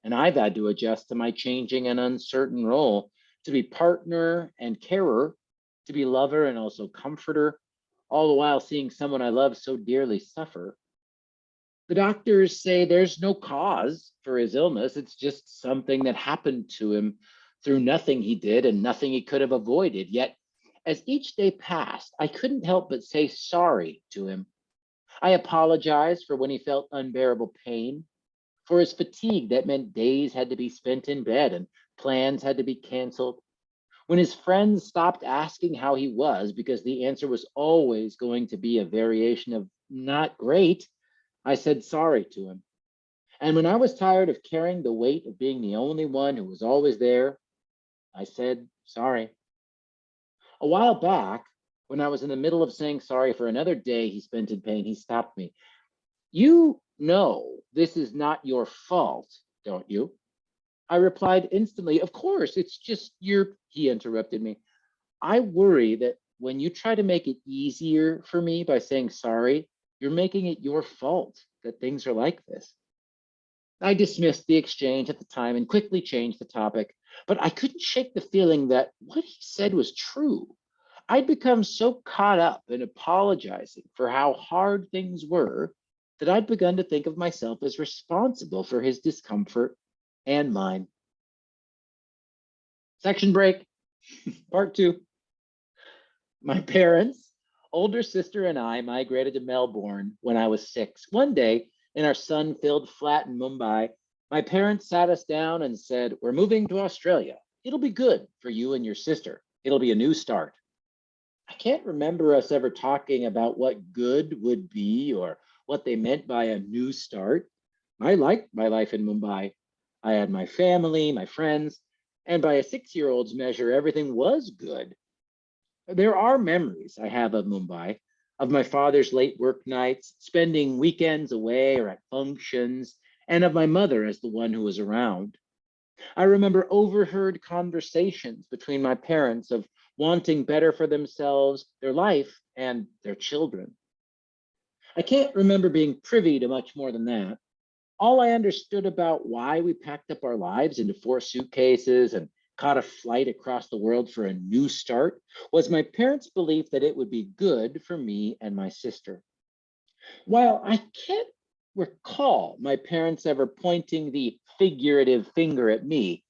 And I've had to adjust to my changing and uncertain role to be partner and carer, to be lover and also comforter, all the while seeing someone I love so dearly suffer. The doctors say there's no cause for his illness. It's just something that happened to him through nothing he did and nothing he could have avoided. Yet, as each day passed, I couldn't help but say sorry to him. I apologized for when he felt unbearable pain, for his fatigue that meant days had to be spent in bed and plans had to be canceled. When his friends stopped asking how he was because the answer was always going to be a variation of not great, I said sorry to him. And when I was tired of carrying the weight of being the only one who was always there, I said sorry. A while back, when I was in the middle of saying sorry for another day he spent in pain, he stopped me. You know this is not your fault, don't you? I replied instantly, of course, it's just he interrupted me. I worry that when you try to make it easier for me by saying sorry, you're making it your fault that things are like this. I dismissed the exchange at the time and quickly changed the topic, but I couldn't shake the feeling that what he said was true. I'd become so caught up in apologizing for how hard things were that I'd begun to think of myself as responsible for his discomfort and mine. Section break, part 2. My parents, older sister, and I migrated to Melbourne when I was 6. One day, in our sun-filled flat in Mumbai, my parents sat us down and said, we're moving to Australia. It'll be good for you and your sister. It'll be a new start. I can't remember us ever talking about what good would be or what they meant by a new start. I liked my life in Mumbai. I had my family, my friends, and by a 6-year-old's measure, everything was good. There are memories I have of Mumbai, of my father's late work nights, spending weekends away or at functions, and of my mother as the one who was around. I remember overheard conversations between my parents of wanting better for themselves, their life, and their children. I can't remember being privy to much more than that. All I understood about why we packed up our lives into 4 suitcases and caught a flight across the world for a new start was my parents' belief that it would be good for me and my sister. While I can't recall my parents ever pointing the figurative finger at me,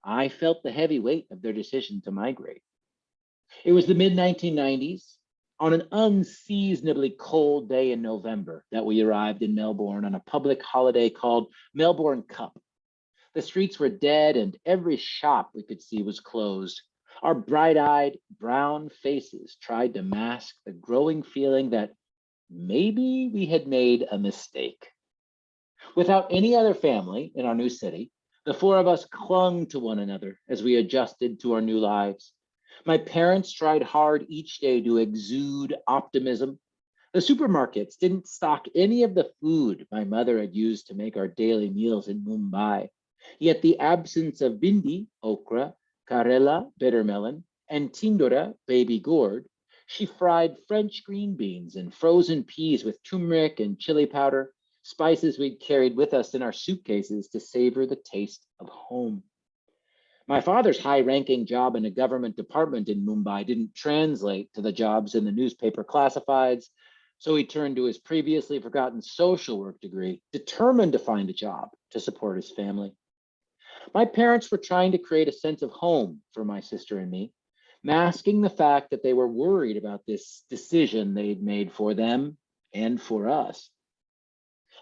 I felt the heavy weight of their decision to migrate. It was the mid-1990s, on an unseasonably cold day in November, that we arrived in Melbourne on a public holiday called Melbourne Cup. The streets were dead and every shop we could see was closed. Our bright-eyed, brown faces tried to mask the growing feeling that maybe we had made a mistake. Without any other family in our new city, the 4 of us clung to one another as we adjusted to our new lives. My parents tried hard each day to exude optimism. The supermarkets didn't stock any of the food my mother had used to make our daily meals in Mumbai. Yet the absence of bindi, okra, karela, bitter melon, and tindora, baby gourd, she fried French green beans and frozen peas with turmeric and chili powder, spices we'd carried with us in our suitcases to savor the taste of home. My father's high-ranking job in a government department in Mumbai didn't translate to the jobs in the newspaper classifieds, so he turned to his previously forgotten social work degree, determined to find a job to support his family. My parents were trying to create a sense of home for my sister and me, masking the fact that they were worried about this decision they'd made for them and for us.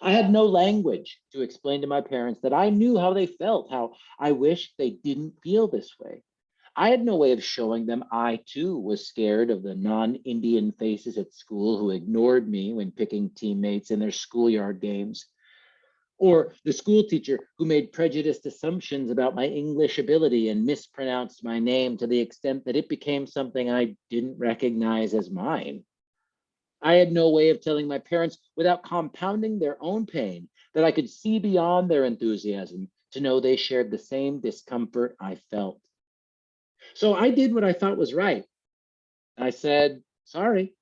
I had no language to explain to my parents that I knew how they felt, how I wished they didn't feel this way. I had no way of showing them I too was scared of the non-Indian faces at school who ignored me when picking teammates in their schoolyard games, or the school teacher who made prejudiced assumptions about my English ability and mispronounced my name to the extent that it became something I didn't recognize as mine. I had no way of telling my parents without compounding their own pain that I could see beyond their enthusiasm to know they shared the same discomfort I felt. So I did what I thought was right. I said, sorry.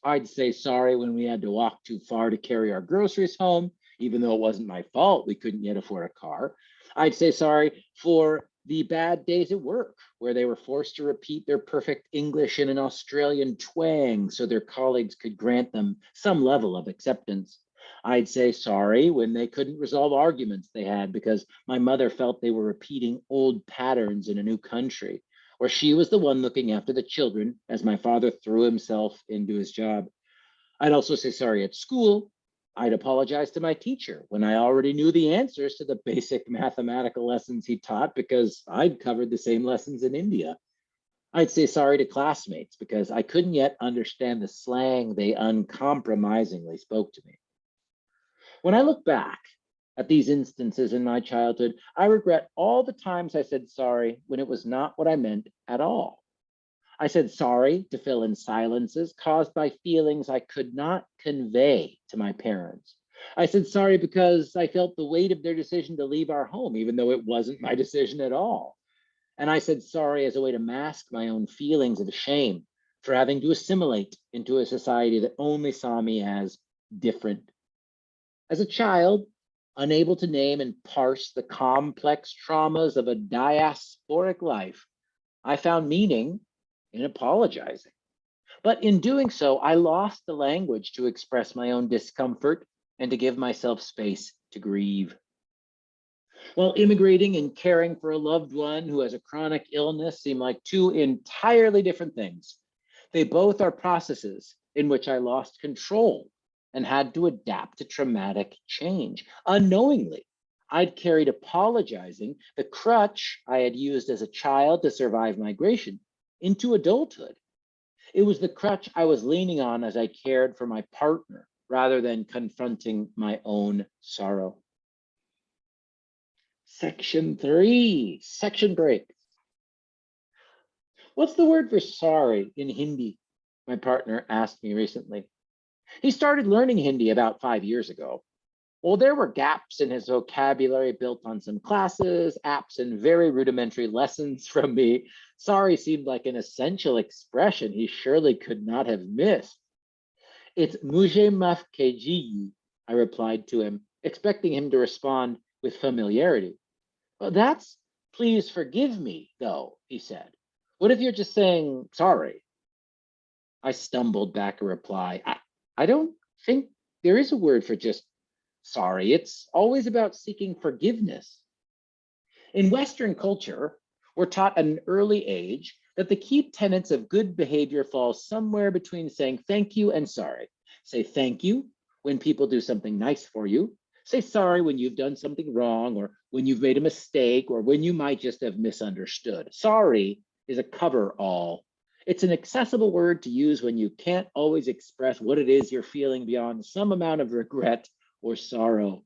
I'd say sorry when we had to walk too far to carry our groceries home, even though it wasn't my fault we couldn't yet afford a car. I'd say sorry for the bad days at work, where they were forced to repeat their perfect English in an Australian twang so their colleagues could grant them some level of acceptance. I'd say sorry when they couldn't resolve arguments they had because my mother felt they were repeating old patterns in a new country, or she was the one looking after the children as my father threw himself into his job. I'd also say sorry at school. I'd apologize to my teacher when I already knew the answers to the basic mathematical lessons he taught because I'd covered the same lessons in India. I'd say sorry to classmates because I couldn't yet understand the slang they uncompromisingly spoke to me. When I look back at these instances in my childhood, I regret all the times I said sorry when it was not what I meant at all. I said sorry to fill in silences caused by feelings I could not convey to my parents. I said sorry because I felt the weight of their decision to leave our home, even though it wasn't my decision at all. And I said sorry as a way to mask my own feelings of shame for having to assimilate into a society that only saw me as different. As a child, unable to name and parse the complex traumas of a diasporic life, I found meaning in apologizing. But in doing so, I lost the language to express my own discomfort and to give myself space to grieve. While immigrating and caring for a loved one who has a chronic illness seem like 2 entirely different things, they both are processes in which I lost control and had to adapt to traumatic change. Unknowingly, I'd carried apologizing, the crutch I had used as a child to survive migration, into adulthood. It was the crutch I was leaning on as I cared for my partner rather than confronting my own sorrow. Section 3, section break. What's the word for sorry in Hindi? my partner asked me recently. He started learning Hindi about 5 years ago. Well, there were gaps in his vocabulary built on some classes, apps, and very rudimentary lessons from me. Sorry seemed like an essential expression he surely could not have missed. It's mujhe maaf kijiye, I replied to him, expecting him to respond with familiarity. Well, that's please forgive me, though, he said. What if you're just saying sorry? I stumbled back a reply. I don't think there is a word for just sorry. It's always about seeking forgiveness. In Western culture, we're taught at an early age that the key tenets of good behavior fall somewhere between saying thank you and sorry. Say thank you when people do something nice for you. Say sorry when you've done something wrong or when you've made a mistake or when you might just have misunderstood. Sorry is a cover-all. It's an accessible word to use when you can't always express what it is you're feeling beyond some amount of regret or sorrow.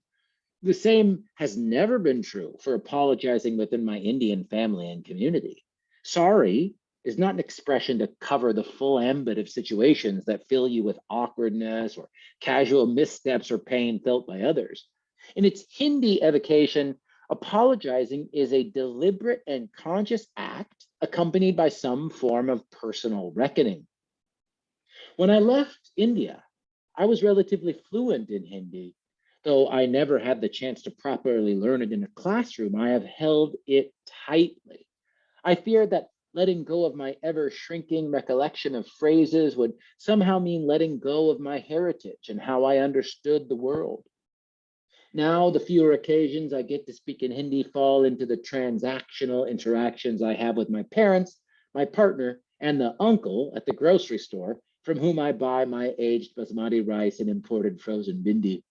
The same has never been true for apologizing within my Indian family and community. Sorry is not an expression to cover the full ambit of situations that fill you with awkwardness or casual missteps or pain felt by others. In its Hindi evocation, apologizing is a deliberate and conscious act accompanied by some form of personal reckoning. When I left India, I was relatively fluent in Hindi. Though I never had the chance to properly learn it in a classroom, I have held it tightly. I feared that letting go of my ever shrinking recollection of phrases would somehow mean letting go of my heritage and how I understood the world. Now, the fewer occasions I get to speak in Hindi fall into the transactional interactions I have with my parents, my partner, and the uncle at the grocery store from whom I buy my aged basmati rice and imported frozen bindi.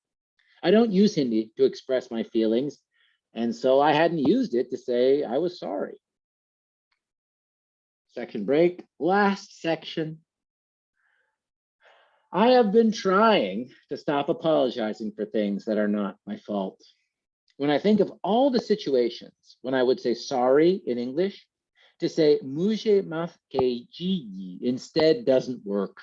I don't use Hindi to express my feelings, and so I hadn't used it to say I was sorry. Section break, last section. I have been trying to stop apologizing for things that are not my fault. When I think of all the situations when I would say sorry in English, to say mujhe maaf kijiye instead doesn't work.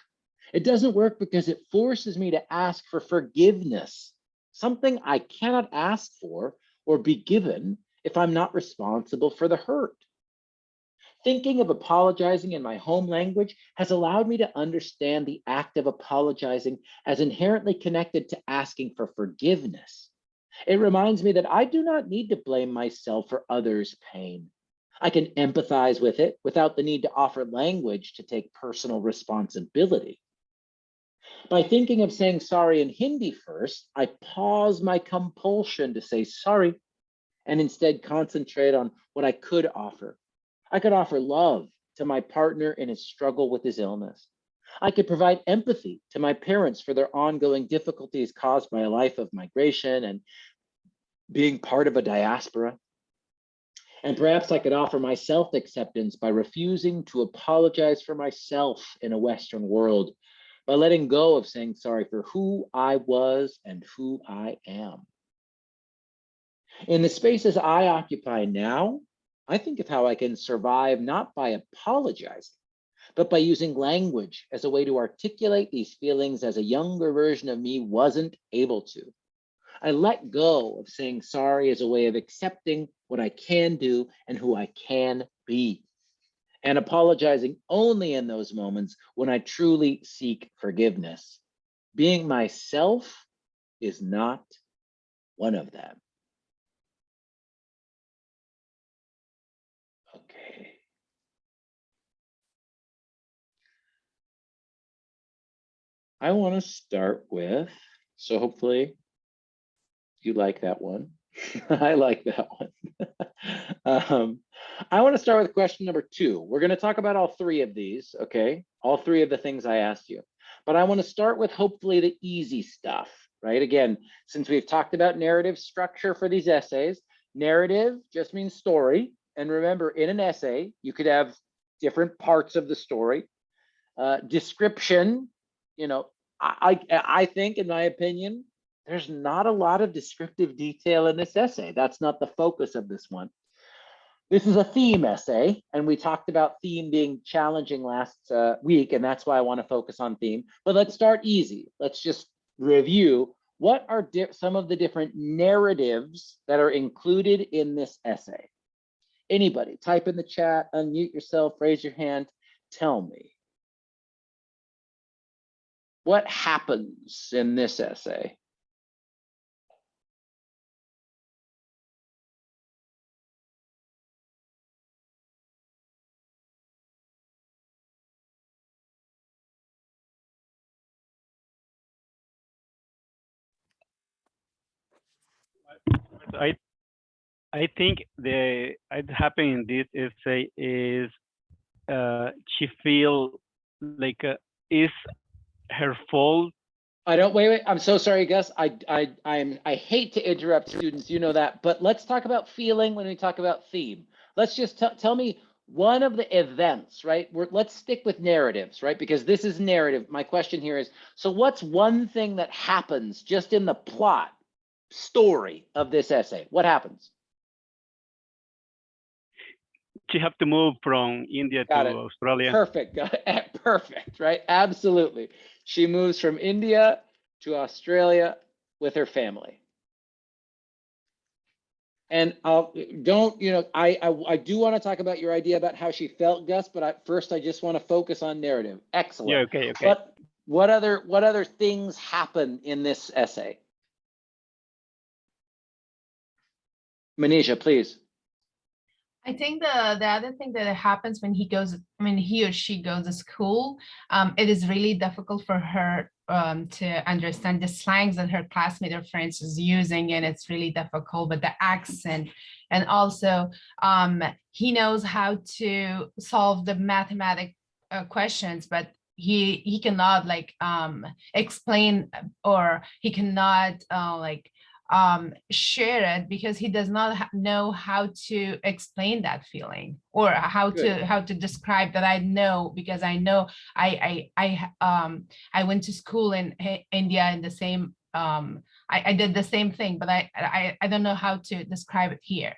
It doesn't work because it forces me to ask for forgiveness, something I cannot ask for or be given if I'm not responsible for the hurt. Thinking of apologizing in my home language has allowed me to understand the act of apologizing as inherently connected to asking for forgiveness. It reminds me that I do not need to blame myself for others' pain. I can empathize with it without the need to offer language to take personal responsibility. By thinking of saying sorry in Hindi first, I pause my compulsion to say sorry and instead concentrate on what I could offer. I could offer love to my partner in his struggle with his illness. I could provide empathy to my parents for their ongoing difficulties caused by a life of migration and being part of a diaspora. And perhaps I could offer my self-acceptance by refusing to apologize for myself in a Western world, by letting go of saying sorry for who I was and who I am. In the spaces I occupy now, I think of how I can survive not by apologizing, but by using language as a way to articulate these feelings as a younger version of me wasn't able to. I let go of saying sorry as a way of accepting what I can do and who I can be, and apologizing only in those moments when I truly seek forgiveness. Being myself is not one of them. Okay. I want to start with, so hopefully you like that one. I like that one. I want to start with question number 2. We're going to talk about all 3 of these, okay? All 3 of the things I asked you. But I want to start with hopefully the easy stuff, right? Again, since we've talked about narrative structure for these essays, narrative just means story. And remember, in an essay, you could have different parts of the story. Description, you know, I think, in my opinion, there's not a lot of descriptive detail in this essay. That's not the focus of this one. This is a theme essay, and we talked about theme being challenging last week, and that's why I want to focus on theme. But let's start easy. Let's just review what are some of the different narratives that are included in this essay. Anybody, type in the chat, unmute yourself, raise your hand, tell me. What happens in this essay? I I think the it happened in this essay is she feel like is her fault. I don't wait. I'm so sorry, Gus. I hate to interrupt students. You know that, but let's talk about feeling when we talk about theme. Let's just tell me one of the events, right? Let's stick with narratives, right? Because this is narrative. My question here is, so what's one thing that happens just in the plot story of this essay? What happens? She have to move from India to Australia. Perfect. Perfect, right? Absolutely. She moves from India to Australia with her family. And don't, you know, I do want to talk about your idea about how she felt, Gus, but first I just want to focus on narrative. Excellent. Yeah, okay, okay. But what other things happen in this essay? Manisha, please. I think the other thing that happens when he or she goes to school, it is really difficult for her to understand the slangs that her classmate or friends is using, and it's really difficult with the accent. And also, he knows how to solve the mathematic questions, but he cannot like explain, or he cannot share it because he does not know how to explain that feeling, or how to describe that. I know because I know I went to school in India in the same I did the same thing, but I don't know how to describe it here.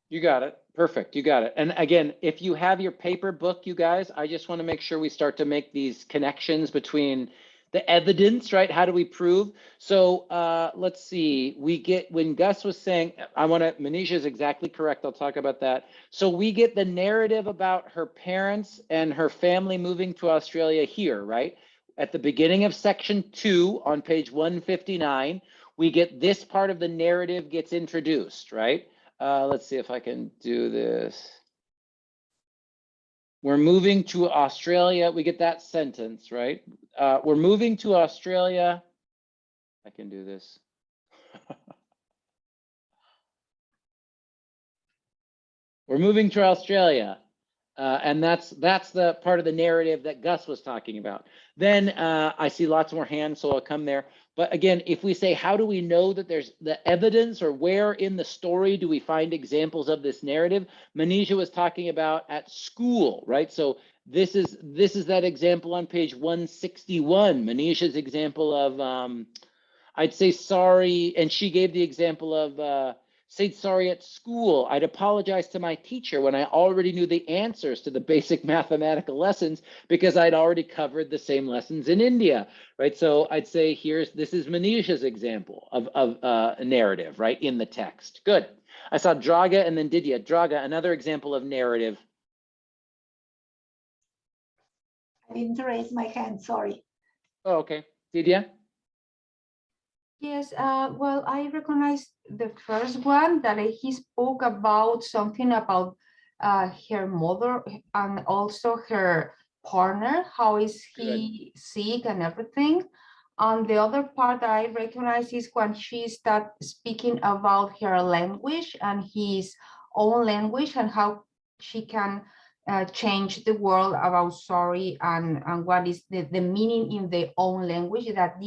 You got it. Perfect. You got it. And again, if you have your paper book, you guys, I just want to make sure we start to make these connections between the evidence, right? How do we prove? So let's see, when Gus was saying, Manisha is exactly correct. I'll talk about that. So we get the narrative about her parents and her family moving to Australia here, right? At the beginning of section 2 on page 159, we get this part of the narrative gets introduced, right? Let's see if I can do this. We're moving to Australia. We get that sentence, right? We're moving to Australia. I can do this. We're moving to Australia. And that's the part of the narrative that Gus was talking about. Then I see lots more hands, so I'll come there. But again, if we say, how do we know that there's the evidence, or where in the story do we find examples of this narrative? Manisha was talking about at school, right? So this is that example on page 161. Manisha's example of, I'd say sorry, and she gave the example of say sorry at school. I'd apologize to my teacher when I already knew the answers to the basic mathematical lessons because I'd already covered the same lessons in India, right? So I'd say this is Manisha's example of a narrative, right, in the text. Good. I saw Draga and then Didya. Draga, another example of narrative. I didn't raise my hand, sorry. Oh, okay. Didya? Yes, well, I recognize the first one that he spoke about something about her mother and also her partner. How is he sick and everything? And the other part that I recognize is when she started speaking about her language and his own language and how she can change the world about sorry and what is the meaning in their own language that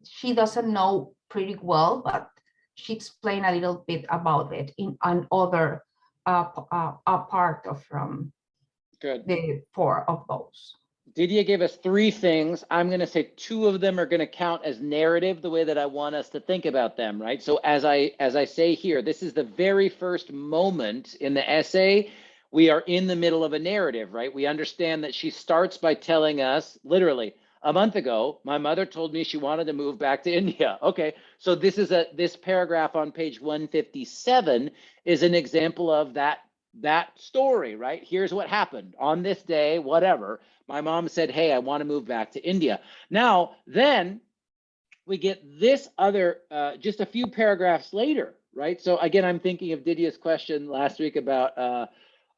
she doesn't know pretty well, but she explained a little bit about it in another part of the 4 of those. Didier gave us 3 things. I'm going to say 2 of them are going to count as narrative, the way that I want us to think about them, right? So as I say here, this is the very first moment in the essay. We are in the middle of a narrative, right? We understand that she starts by telling us, literally, a month ago, my mother told me she wanted to move back to India. Okay, so this paragraph on page 157 is an example of that story, right? Here's what happened on this day, whatever. My mom said, hey, I want to move back to India. Now, then we get this other, just a few paragraphs later, right? So again, I'm thinking of Didier's question last week about,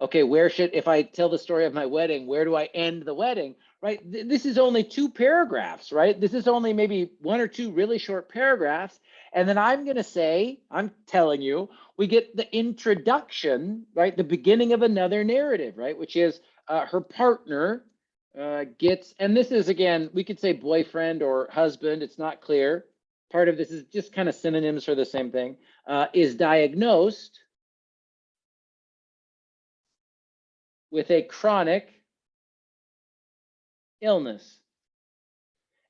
okay, if I tell the story of my wedding, where do I end the wedding, right? This is only 2 paragraphs, right? This is only maybe 1 or 2 really short paragraphs. And then I'm going to say, I'm telling you, we get the introduction, right? The beginning of another narrative, right? Which is her partner gets, and this is, again, we could say boyfriend or husband, it's not clear. Part of this is just kind of synonyms for the same thing, is diagnosed with a chronic illness.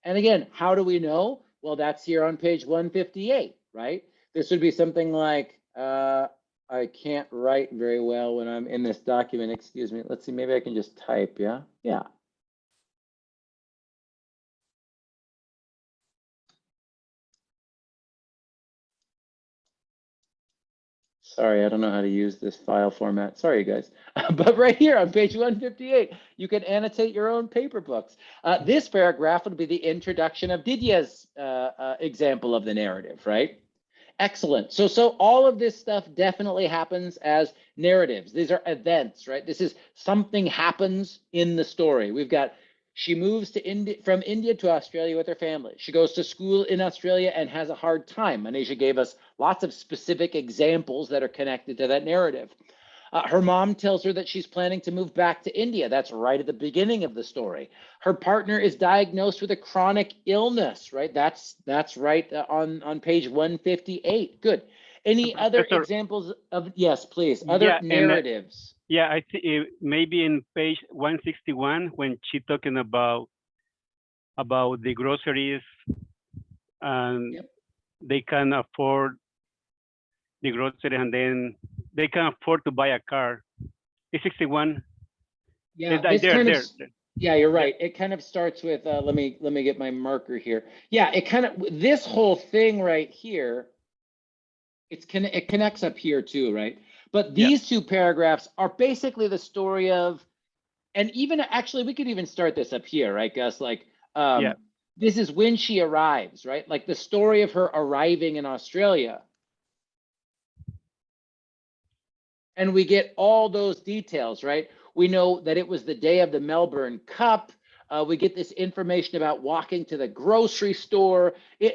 And again, how do we know? Well, that's here on page 158, right? This would be something like, I can't write very well when I'm in this document, excuse me. Let's see, maybe I can just type, yeah? Yeah. Sorry, I don't know how to use this file format. Sorry, guys. But right here on page 158, you can annotate your own paper books. This paragraph would be the introduction of Didier's example of the narrative, right? Excellent. So all of this stuff definitely happens as narratives. These are events, right? This is something happens in the story. We've got, she moves to India, from India to Australia with her family. She goes to school in Australia and has a hard time. Manisha gave us lots of specific examples that are connected to that narrative. Her mom tells her that she's planning to move back to India. That's right at the beginning of the story. Her partner is diagnosed with a chronic illness, right? That's right on page 158. Good. Any other Professor, examples of, yes, please, other yeah, narratives? yeah, I think maybe in page 161 when she talking about the groceries and Yep. they can afford the grocery and then they can afford to buy a car. It's 61. Yeah, There, there. yeah, you're right. It kind of starts with, let me get my marker here. Yeah, it kind of, this whole thing right here, it connects up here too, right? But these 2 paragraphs are basically the story of, and even actually we could even start this up here, right, Gus? Like, this is when she arrives, right? Like the story of her arriving in Australia. And we get all those details, right? We know that it was the day of the Melbourne Cup. We get this information about walking to the grocery store.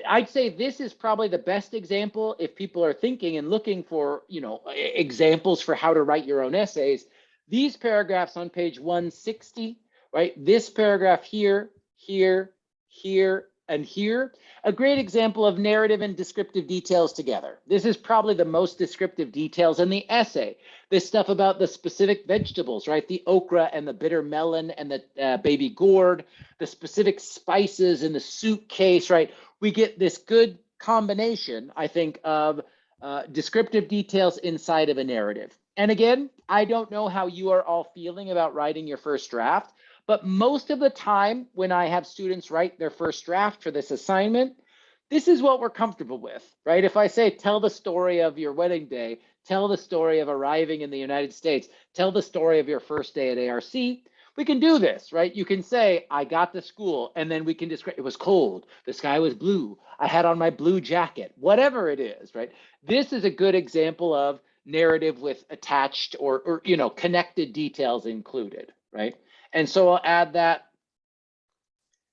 I'd say this is probably the best example if people are thinking and looking for, examples for how to write your own essays. These paragraphs on page 160, right? This paragraph here, here, here, and here, a great example of narrative and descriptive details together. This is probably the most descriptive details in the essay. This stuff about the specific vegetables, right? The okra and the bitter melon and the baby gourd, the specific spices in the suitcase, right? We get this good combination, I think, of descriptive details inside of a narrative. And again, I don't know how you are all feeling about writing your first draft, but most of the time when I have students write their first draft for this assignment, this is what we're comfortable with, right? If I say, tell the story of your wedding day, tell the story of arriving in the United States, tell the story of your first day at ARC, we can do this, right? You can say, I got to school, and then we can describe, it was cold, the sky was blue, I had on my blue jacket, whatever it is, right? This is a good example of narrative with attached or connected details included, right? And so I'll add that.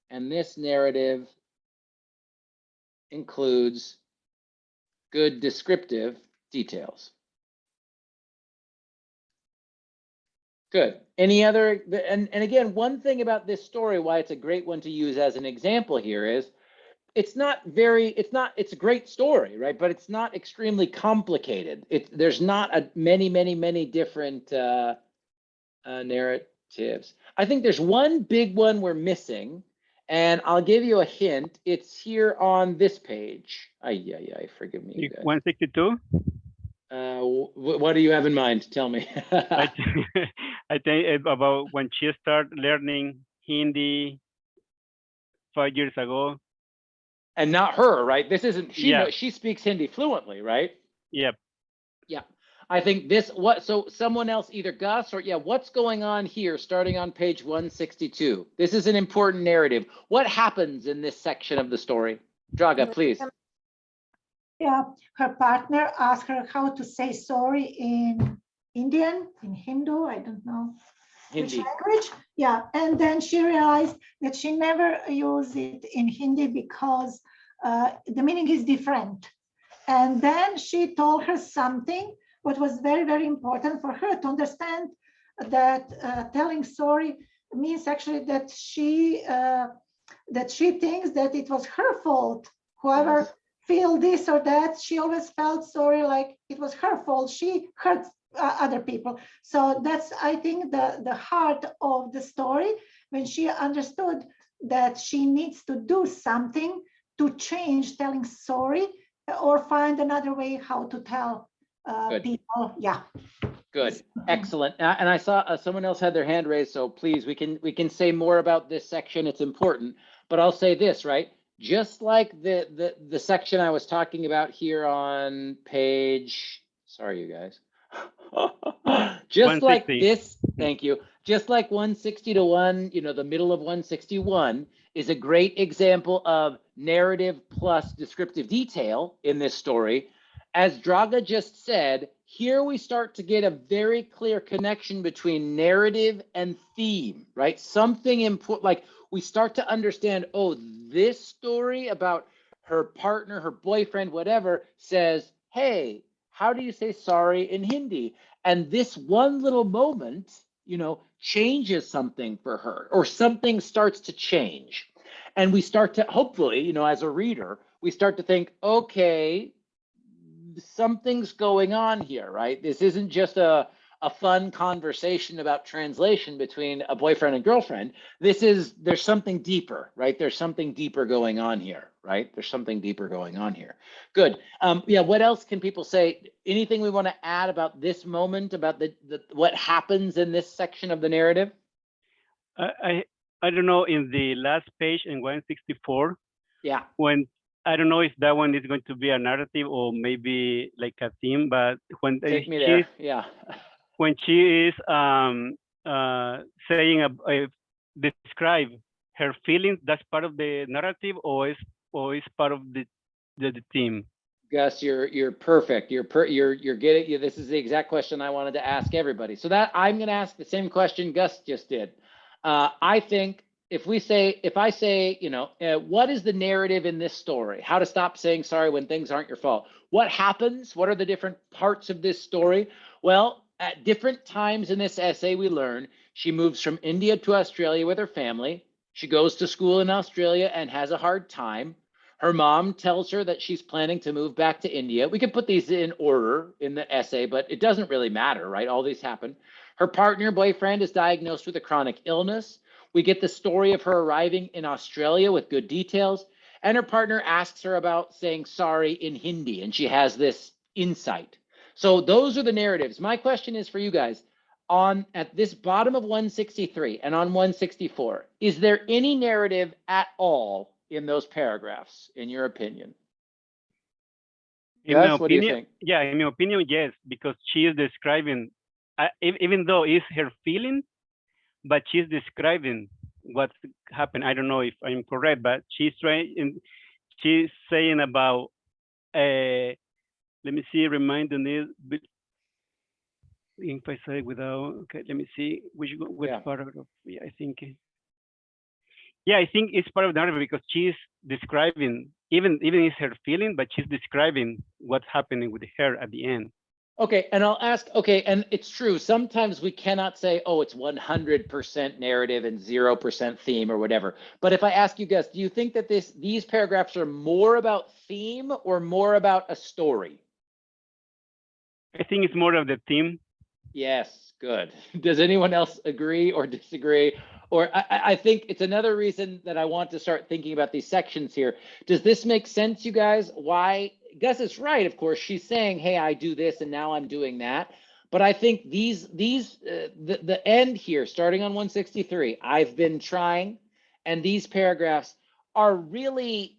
And this narrative includes good descriptive details. Good. Any other, and again, one thing about this story, why it's a great one to use as an example here is, it's a great story, right? But it's not extremely complicated. There's not many different narrative. Tips. I think there's one big one we're missing, and I'll give you a hint. It's here on this page. Ay, forgive me, you guys. 162. What do you have in mind? Tell me. I I think about when she started learning Hindi 5 years ago. And not her, right? This isn't she. Yeah. She speaks Hindi fluently, right? Yep. Yeah. I think so someone else, either Gus or what's going on here starting on page 162? This is an important narrative. What happens in this section of the story? Draga, please. Yeah, her partner asked her how to say sorry in Indian, in Hindu, I don't know which Hindi. language. Yeah, and then she realized that she never used it in Hindi because the meaning is different. And then she told her something what was very, very important for her to understand, that telling sorry means actually that she thinks that it was her fault. Whoever Yes. feel this or that, she always felt sorry, like it was her fault. She hurt other people. So that's, I think, the heart of the story, when she understood that she needs to do something to change telling sorry, or find another way how to tell Good. people. Yeah. Good. Excellent. And I saw someone else had their hand raised, so please, we can say more about this section. It's important, but I'll say this, right? Just like the section I was talking about here on page, sorry, you guys. Just like 160. this, thank you. Just like 160 to 1, the middle of 161 is a great example of narrative plus descriptive detail in this story. As Draga just said, here we start to get a very clear connection between narrative and theme, right? Something important, like we start to understand, oh, this story about her partner, her boyfriend, whatever, says, hey, how do you say sorry in Hindi? And this one little moment, changes something for her, or something starts to change. And we start to, hopefully, as a reader, we start to think, okay, something's going on here, right? This isn't just a fun conversation about translation between a boyfriend and girlfriend. There's something deeper, right? There's something deeper going on here, right? There's something deeper going on here. Good. What else can people say? Anything we want to add about this moment, about what happens in this section of the narrative? I don't know, in the last page in 164, Yeah. when I don't know if that one is going to be a narrative or maybe like a theme, but when Take me there. Yeah. when she is saying describe her feelings, that's part of the narrative, or is part of the theme? Gus, you're perfect. You're getting. This is the exact question I wanted to ask everybody. So that I'm going to ask the same question Gus just did. I think if I say, what is the narrative in this story? How to stop saying sorry when things aren't your fault? What happens? What are the different parts of this story? Well, at different times in this essay, we learn she moves from India to Australia with her family. She goes to school in Australia and has a hard time. Her mom tells her that she's planning to move back to India. We could put these in order in the essay, but it doesn't really matter, right? All these happen. Her boyfriend is diagnosed with a chronic illness. We get the story of her arriving in Australia with good details. And her partner asks her about saying sorry in Hindi, and she has this insight. So those are the narratives. My question is for you guys, at this bottom of 163 and on 164, is there any narrative at all in those paragraphs, in your opinion? Yes, what do you think? Yeah, in my opinion, yes, because she is describing, even though it's her feeling, but she's describing what's happened. I don't know if I'm correct, but she's saying about, let me see, reminding it, if I say without, okay, let me see, which paragraph, yeah, I think it's part of the narrative because she's describing, even it's her feeling, but she's describing what's happening with her at the end. Okay, and I'll ask, and it's true, sometimes we cannot say, oh, it's 100% narrative and 0% theme or whatever. But if I ask you guys, do you think that these paragraphs are more about theme or more about a story? I think it's more of the theme. Yes, good. Does anyone else agree or disagree? Or I think it's another reason that I want to start thinking about these sections here. Does this make sense, you guys? Why? Gus is right, of course. She's saying, hey, I do this and now I'm doing that. But I think the end here, starting on 163, I've been trying, and these paragraphs are really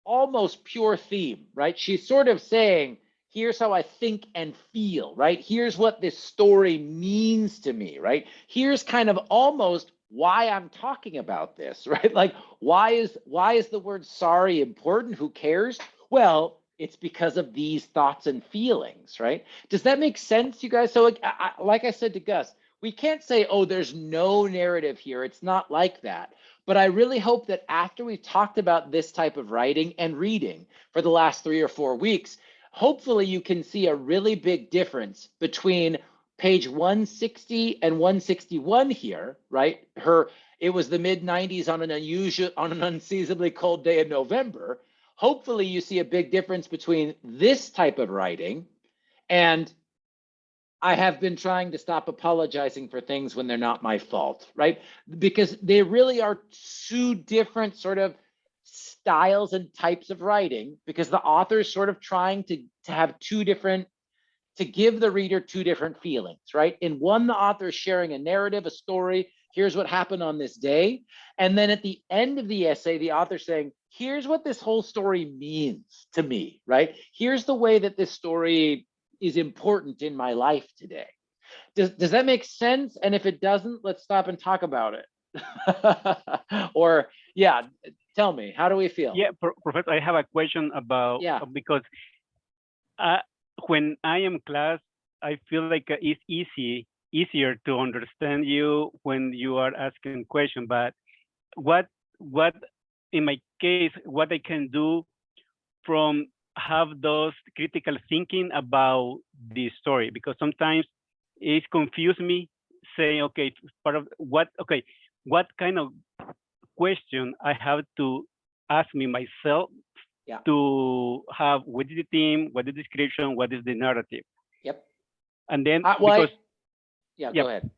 almost pure theme, right? She's sort of saying, here's how I think and feel, right? Here's what this story means to me, right? Here's kind of almost why I'm talking about this, right? Like, why is the word sorry important? Who cares? Well, it's because of these thoughts and feelings, right? Does that make sense, you guys? So like I said to Gus, we can't say, oh, there's no narrative here. It's not like that. But I really hope that after we've talked about this type of writing and reading for the last 3 or 4 weeks, hopefully you can see a really big difference between page 160 and 161 here, right? It was the mid 90s on an unseasonably cold day in November. Hopefully you see a big difference between this type of writing and I have been trying to stop apologizing for things when they're not my fault, right? Because they really are two different sort of styles and types of writing, because the author is sort of trying to have to give the reader two different feelings, right? In one, the author is sharing a narrative, a story. Here's what happened on this day. And then at the end of the essay, the author's saying, here's what this whole story means to me, right? Here's the way that this story is important in my life today. Does that make sense? And if it doesn't, let's stop and talk about it. Or yeah, tell me, how do we feel? Yeah, Professor, I have a question about, because when I am class, I feel like it's easier to understand you when you are asking questions. But what in my case, what I can do from have those critical thinking about the story, because sometimes it confuses me saying, okay, part of what kind of question I have to ask me myself to have what is the theme, what is the description, what is the narrative. Yep. And then go ahead.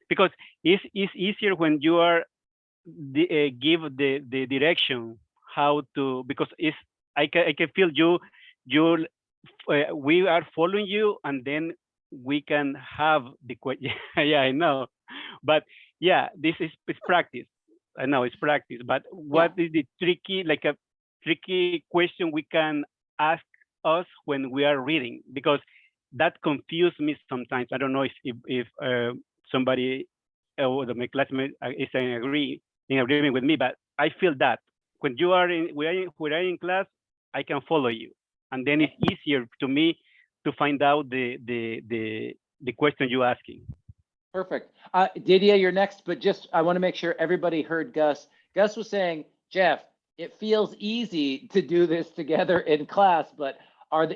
Because it's easier when you are give the direction how to, because I can feel we are following you, and then we can have the question. Yeah, I know, but yeah, this is practice. I know it's practice, but what is the tricky question we can ask us when we are reading? Because that confuses me sometimes. I don't know if somebody or my classmate is in agreement with me, but I feel that when we are in class, I can follow you, and then it's easier to me to find out the question you're asking. Perfect. Didier, you're next, but just I want to make sure everybody heard Gus. Gus was saying, Jeff, it feels easy to do this together in class, but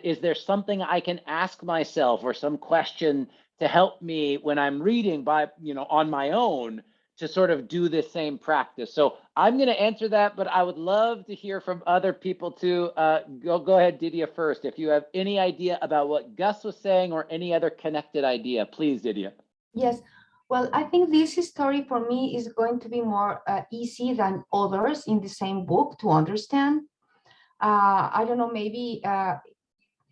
is there something I can ask myself or some question to help me when I'm reading on my own to sort of do this same practice? So I'm going to answer that, but I would love to hear from other people too. Go ahead, Didier, first. If you have any idea about what Gus was saying or any other connected idea, please, Didier. Yes, well, I think this story for me is going to be more easy than others in the same book to understand. I don't know, maybe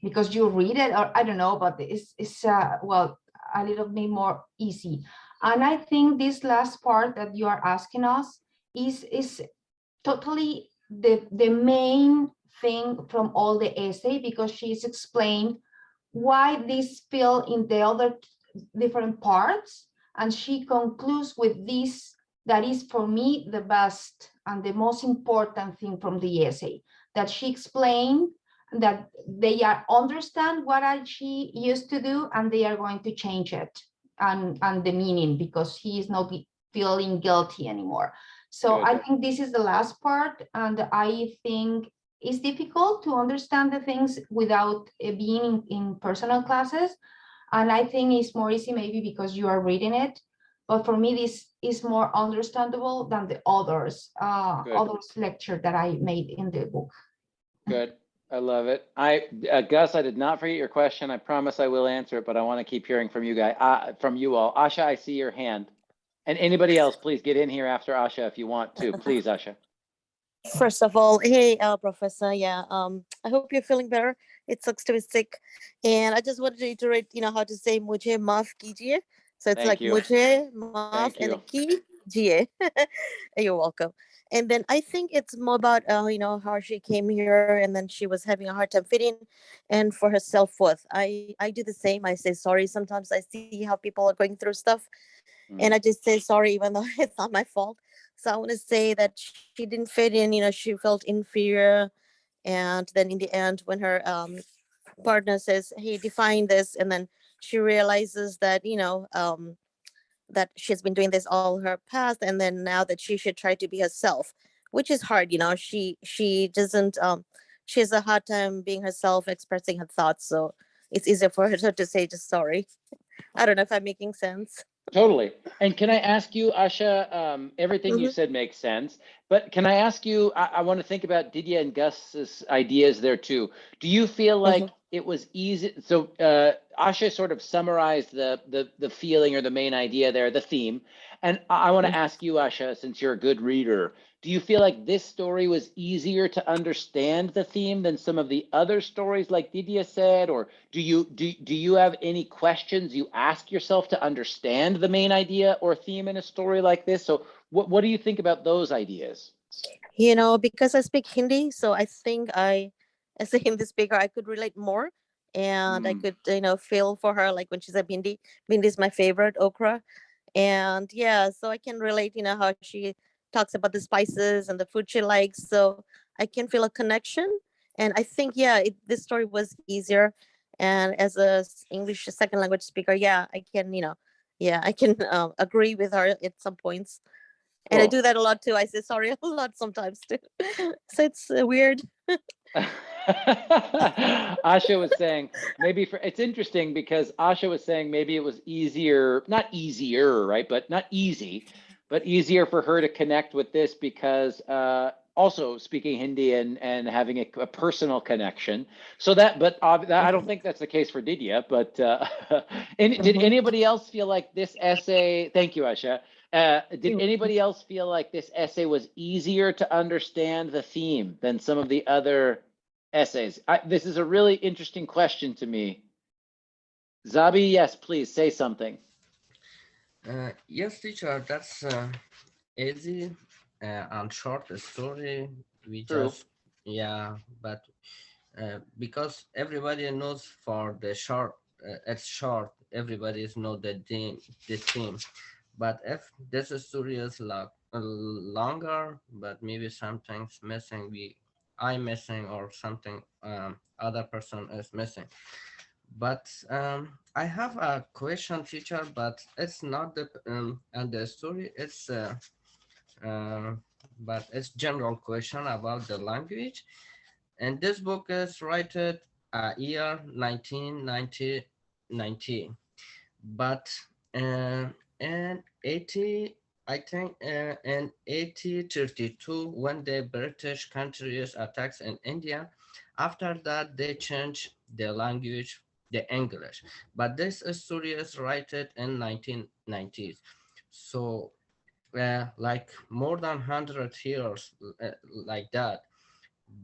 because you read it, or I don't know, but it's well, a little bit more easy. And I think this last part that you are asking us is totally the main thing from all the essay, because she's explained why this fell in the other different parts, and she concludes with this, that is for me the best and the most important thing from the essay, that she explained that they are understand what she used to do, and they are going to change it and the meaning, because he is not feeling guilty anymore. So I think this is the last part, and I think it's difficult to understand the things without being in personal classes. And I think it's more easy maybe because you are reading it. But for me, this is more understandable than the others lecture that I made in the book. Good. I love it. Gus, I did not forget your question. I promise I will answer it, but I want to keep hearing from you guys, from you all. Asha, I see your hand. And anybody else, please get in here after Asha if you want to. Please, Asha. First of all, hey, Professor. Yeah, I hope you're feeling better. It sucks to be sick, and I just wanted to reiterate, how to say "mujhe maaf kijiye." So it's Thank like you. "mujhe maaf" Thank and you. then "kijiye." You're welcome. And then I think it's more about, how she came here and then she was having a hard time fitting, and for her self worth. I do the same. I say sorry. Sometimes I see how people are going through stuff, and I just say sorry, even though it's not my fault. So I want to say that she didn't fit in. She felt inferior, and then in the end, when her partner says, "Hey, define this," and then she realizes that that she's been doing this all her past, and then now that she should try to be herself, which is hard. She doesn't. She has a hard time being herself, expressing her thoughts. So it's easier for her to say just sorry. I don't know if I'm making sense. Totally. And can I ask you, Asha, everything you Mhm. said makes sense, but can I ask you, I want to think about Didier and Gus's ideas there too. Do you feel like it was easy? So Asha sort of summarized the feeling or the main idea there, the theme. And I want to ask you, Asha, since you're a good reader, do you feel like this story was easier to understand the theme than some of the other stories like Didier said? Or do you have any questions you ask yourself to understand the main idea or theme in a story like this? So what do you think about those ideas? Because I speak Hindi, so I think as a Hindi speaker, I could relate more, and I could, feel for her, like when she said Bindi. Bindi is my favorite okra, and yeah, so I can relate, how she talks about the spices and the food she likes, so I can feel a connection. And I think, yeah, this story was easier, and as a English second language speaker, yeah, I can, yeah, I can agree with her at some points. And I Cool. do that a lot too. I say sorry a lot sometimes too. So it's weird. Asha was saying it's interesting because Asha was saying maybe it was easier, not easier, right? But not easy, but easier for her to connect with this because also speaking Hindi and having a personal connection. So but I don't think that's the case for Didier. But did anybody else feel like this essay? Thank you, Asha. Did anybody else feel like this essay was easier to understand the theme than some of the other essays? This is a really interesting question to me. Zabi, yes, please say something. Yes, teacher, that's easy and short story. We True. just, yeah, but because everybody knows for the short, it's short, everybody know the theme. But if this story is longer, but maybe something's missing, I missing or something other person is missing. But I have a question, teacher, but it's not the and the story. Uh, but it's general question about the language. And this book is written year 1990, but uh, in 80, I think in 1832, when the British countries attacks in India, after that they changed the language, the English. But this story is written in 1990s. So like more than 100 years like that.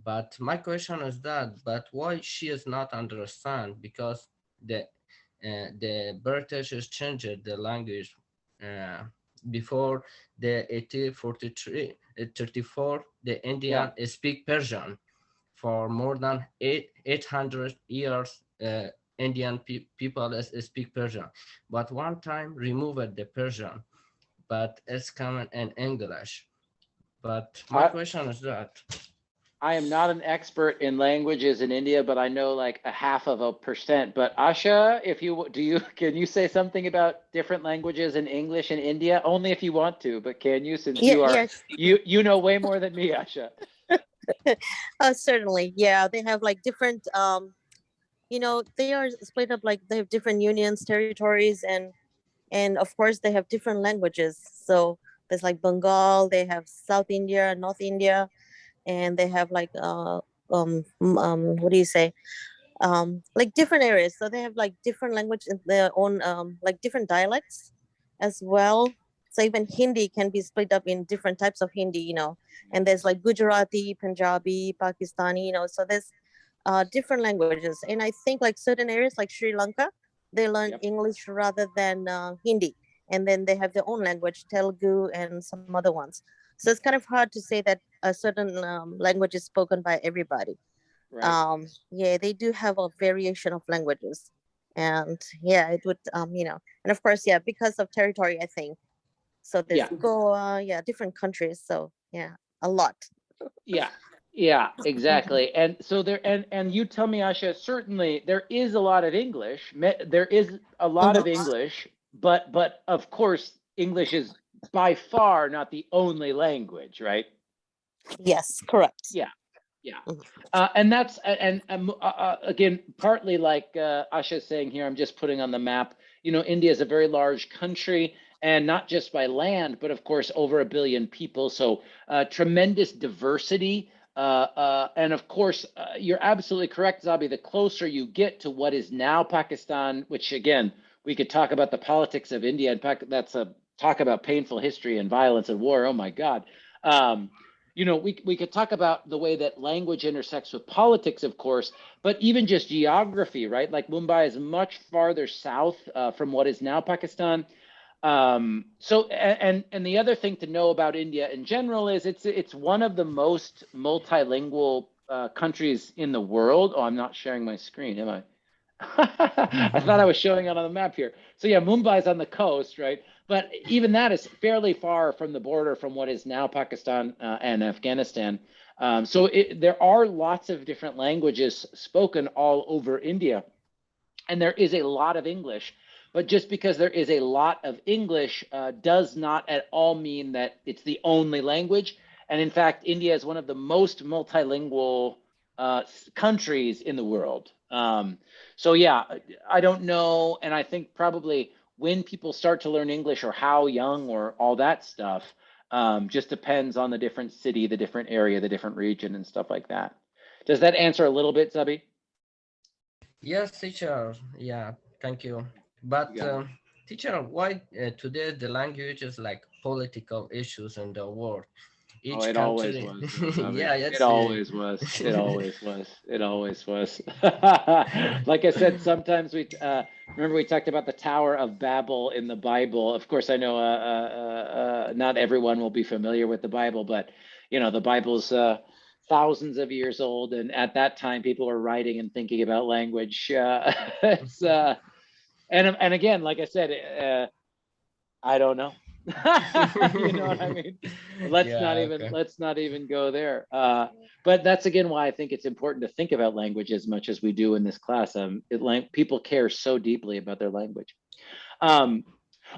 But my question is that, but why she is not understand? Because the British has changed the language uh, before the 1843, 34, the Yeah. Indian speak Persian for more than 800 years. Indian people speak Persian, but one time removed the Persian, but it's coming in English. But my question is that. I am not an expert in languages in India, but I know like a 0.5%. But Asha, if you can you say something about different languages in English in India? Only if you want to, but can you, since Yeah, you are yes. you know way more than me, Asha. Certainly. Yeah, they have like different they are split up, like they have different unions, territories, and of course they have different languages. So there's like Bengal, they have South India, North India, and they have like what do you say, like different areas, so they have like different language in their own, like different dialects as well. So even Hindi can be split up in different types of Hindi, and there's like Gujarati, Punjabi, Pakistani, so there's different languages. And I think like certain areas like Sri Lanka, they learn English rather than Hindi, and then they have their own language, Telugu and some other ones. So it's kind of hard to say that a certain language is spoken by everybody. Yeah, they do have a variation of languages, and yeah, it would, and of course, yeah, because of territory, I think. So there's Goa, yeah, different countries. So yeah, a lot. Yeah, exactly. And so there, and you tell me, Asha, certainly there is a lot of English. There is a lot of English, but of course, English is by far not the only language, right? Yes, correct. Yeah. And that's, and again, partly like Asha is saying here, I'm just putting on the map, India is a very large country, and not just by land, but of course, over 1 billion people. So tremendous diversity. And of course, you're absolutely correct, Zabi, the closer you get to what is now Pakistan, which again, we could talk about the politics of India, and that's a talk about painful history and violence and war, oh my God. We could talk about the way that language intersects with politics, of course, but even just geography, right? Like Mumbai is much farther south from what is now Pakistan. So, and the other thing to know about India in general is it's one of the most multilingual countries in the world. Oh, I'm not sharing my screen, am I? I thought I was showing it on the map here. So yeah, Mumbai is on the coast, right? But even that is fairly far from the border from what is now Pakistan and Afghanistan. So there are lots of different languages spoken all over India, and there is a lot of English. But just because there is a lot of English does not at all mean that it's the only language. And in fact, India is one of the most multilingual countries in the world. So yeah, I don't know. And I think probably when people start to learn English or how young or all that stuff, just depends on the different city, the different area, the different region and stuff like that. Does that answer a little bit, Zabi? Yes, teacher. Yeah, thank you. But teacher, why today the language is like political issues in the world? Each it country. always was. Yeah, it always was. It always was. It always was. Like I said, sometimes we remember we talked about the Tower of Babel in the Bible. Of course, I know not everyone will be familiar with the Bible, but the Bible's thousands of years old, and at that time, people were writing and thinking about language. It's and again, like I said, I don't know. You know what I mean? Let's not even go there. But that's again why I think it's important to think about language as much as we do in this class. People care so deeply about their language.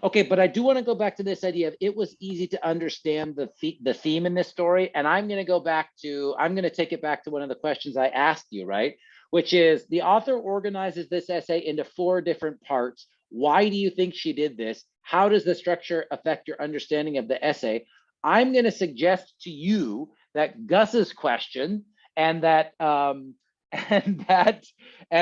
Okay, but I do want to go back to this idea of it was easy to understand the theme in this story, and I'm going to take it back to one of the questions I asked you, right? Which is the author organizes this essay into 4 different parts. Why do you think she did this? How does the structure affect your understanding of the essay? I'm going to suggest to you that Gus's question and that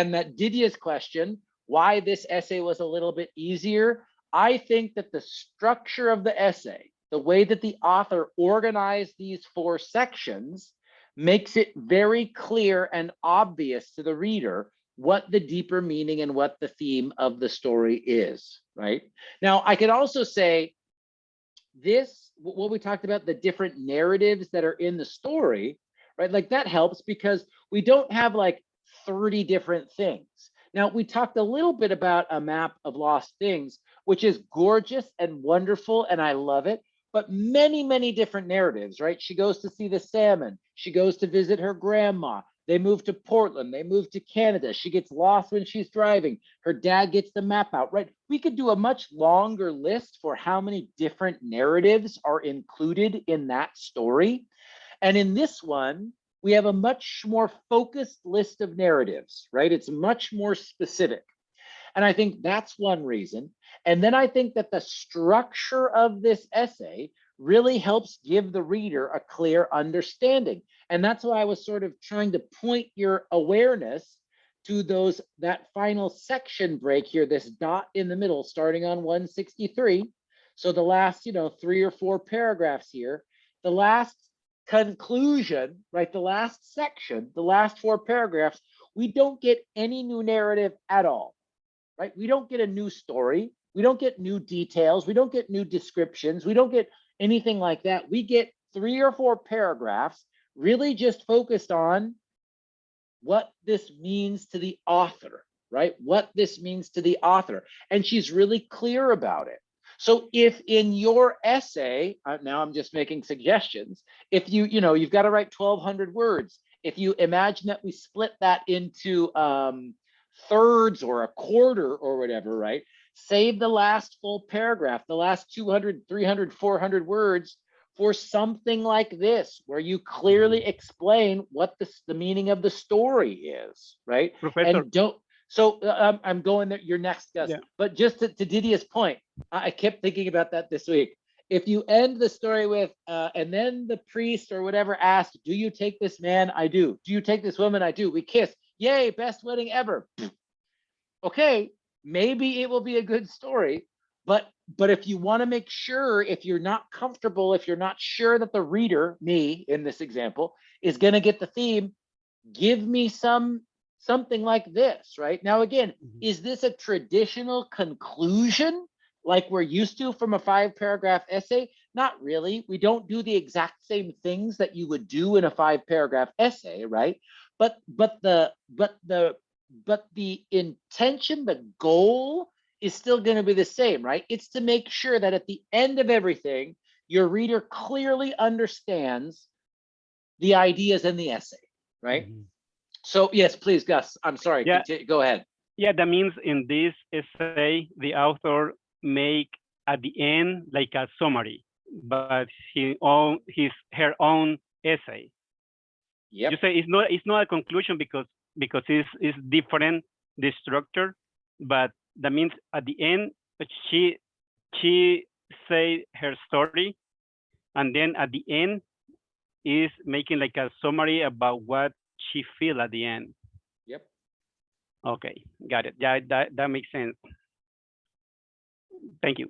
Didya's question, why this essay was a little bit easier. I think that the structure of the essay, the way that the author organized these 4 sections, makes it very clear and obvious to the reader what the deeper meaning and what the theme of the story is, right? Now, I could also say this, what we talked about, the different narratives that are in the story, right? Like that helps because we don't have like 30 different things. Now, we talked a little bit about a map of lost things, which is gorgeous and wonderful, and I love it, but many, many different narratives, right? She goes to see the salmon. She goes to visit her grandma. They move to Portland. They move to Canada. She gets lost when she's driving. Her dad gets the map out, right? We could do a much longer list for how many different narratives are included in that story. And in this one, we have a much more focused list of narratives, right? It's much more specific. And I think that's one reason. And then I think that the structure of this essay really helps give the reader a clear understanding. And that's why I was sort of trying to point your awareness to that final section break here, this dot in the middle, starting on 163. So the last, 3 or 4 paragraphs here, the last conclusion, right? The last section, the last 4 paragraphs, we don't get any new narrative at all, right? We don't get a new story. We don't get new details. We don't get new descriptions. We don't get anything like that. We get 3 or 4 paragraphs really just focused on what this means to the author, right? What this means to the author. And she's really clear about it. So if in your essay, now I'm just making suggestions, if you've got to write 1,200 words, if you imagine that we split that into thirds or a quarter or whatever, right? Save the last full paragraph, the last 200, 300, 400 words for something like this, where you clearly explain what the meaning of the story is, right? Professor. And don't, so I'm going there, you're next, Gus. Yeah. But just to Didier's point, I kept thinking about that this week. If you end the story with, and then the priest or whatever asked, do you take this man? I do. Do you take this woman? I do. We kiss. Yay, best wedding ever. Okay, maybe it will be a good story, but if you want to make sure, if you're not comfortable, if you're not sure that the reader, me in this example, is going to get the theme, give me something like this, right? Now, again, is this a traditional conclusion like we're used to from a 5-paragraph essay? Not really. We don't do the exact same things that you would do in a 5-paragraph essay, right? But the intention, the goal is still going to be the same, right? It's to make sure that at the end of everything, your reader clearly understands the ideas in the essay, right? So yes, please, Gus, I'm sorry, Yeah. Go ahead. Yeah, that means in this essay, the author make at the end like a summary, but her own essay. Yep. You say it's not a conclusion because it's different, the structure, but that means at the end she say her story, and then at the end is making like a summary about what she feel at the end. Yep. Okay, got it. Yeah, that makes sense. Thank you.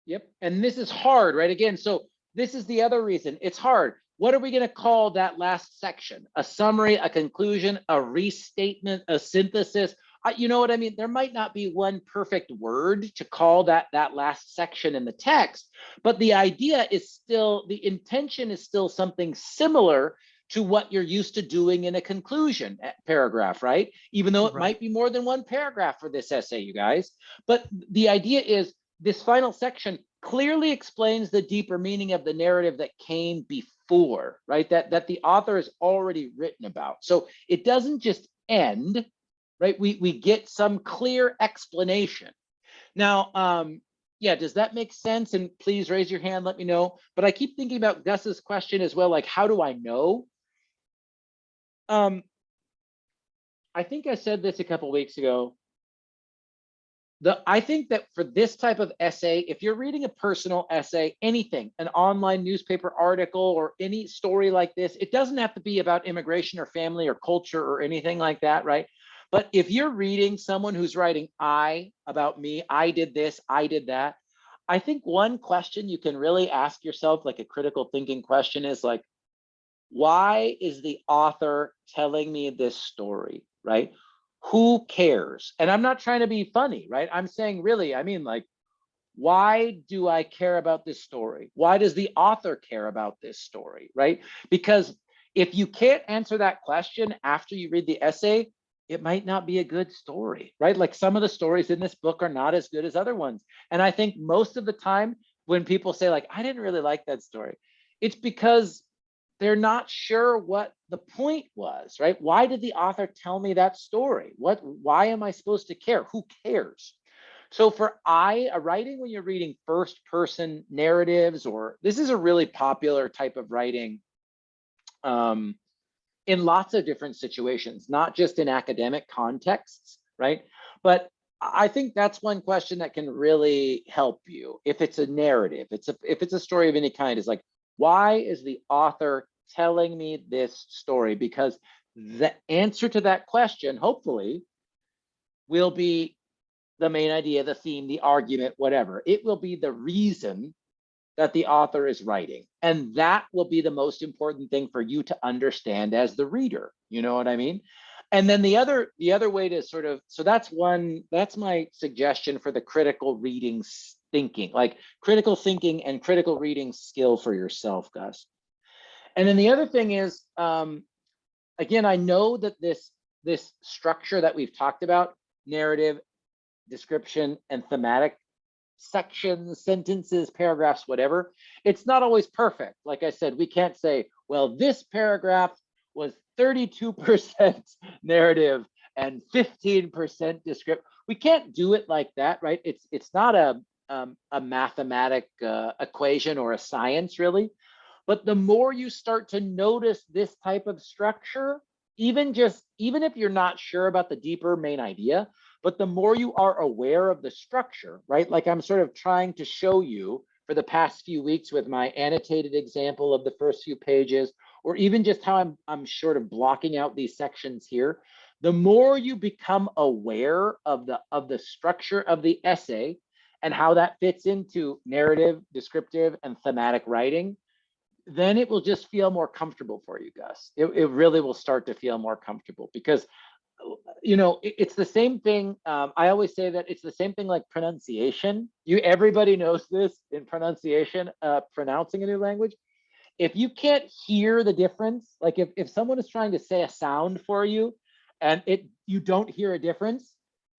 Yep. And this is hard, right? Again, so this is the other reason it's hard. What are we going to call that last section? A summary, a conclusion, a restatement, a synthesis? You know what I mean? There might not be one perfect word to call that last section in the text, but the idea is still, the intention is still something similar to what you're used to doing in a conclusion paragraph, right? Even though it might be more than one paragraph for this essay, you guys. But the idea is this final section clearly explains the deeper meaning of the narrative that came before, right? That the author has already written about. So it doesn't just end, right? We get some clear explanation. Now, yeah, does that make sense? And please raise your hand, let me know. But I keep thinking about Gus's question as well, like, how do I know? I think I said this a couple of weeks ago. I think that for this type of essay, if you're reading a personal essay, anything, an online newspaper article or any story like this, it doesn't have to be about immigration or family or culture or anything like that, right? But if you're reading someone who's writing about me, I did this, I did that, I think one question you can really ask yourself, like a critical thinking question, is like, why is the author telling me this story, right? Who cares? And I'm not trying to be funny, right? I'm saying really, I mean, like, why do I care about this story? Why does the author care about this story, right? Because if you can't answer that question after you read the essay, it might not be a good story, right? Like some of the stories in this book are not as good as other ones. And I think most of the time when people say like, I didn't really like that story, it's because they're not sure what the point was, right? Why did the author tell me that story? Why am I supposed to care? Who cares? So for writing, when you're reading first person narratives, or this is a really popular type of writing in lots of different situations, not just in academic contexts, right? But I think that's one question that can really help you if it's a narrative. If it's a story of any kind, is like, why is the author telling me this story? Because the answer to that question, hopefully, will be the main idea, the theme, the argument, whatever. It will be the reason that the author is writing. And that will be the most important thing for you to understand as the reader. You know what I mean? And then the other way to sort of, so that's my suggestion for the critical reading thinking, like critical thinking and critical reading skill for yourself, Gus. And then the other thing is, again, I know that this structure that we've talked about, narrative, description, and thematic, sections, sentences, paragraphs, whatever, it's not always perfect. Like I said, we can't say, well, this paragraph was 32% narrative and 15% description. We can't do it like that, right? It's not a mathematic equation or a science, really. But the more you start to notice this type of structure, even if you're not sure about the deeper main idea, but the more you are aware of the structure, right? Like I'm sort of trying to show you for the past few weeks with my annotated example of the first few pages, or even just how I'm sort of blocking out these sections here. The more you become aware of the structure of the essay and how that fits into narrative, descriptive, and thematic writing, then it will just feel more comfortable for you, Gus. It really will start to feel more comfortable because, you know, it's the same thing. I always say that it's the same thing like pronunciation. Everybody knows this in pronunciation, pronouncing a new language. If you can't hear the difference, like if someone is trying to say a sound for you and you don't hear a difference,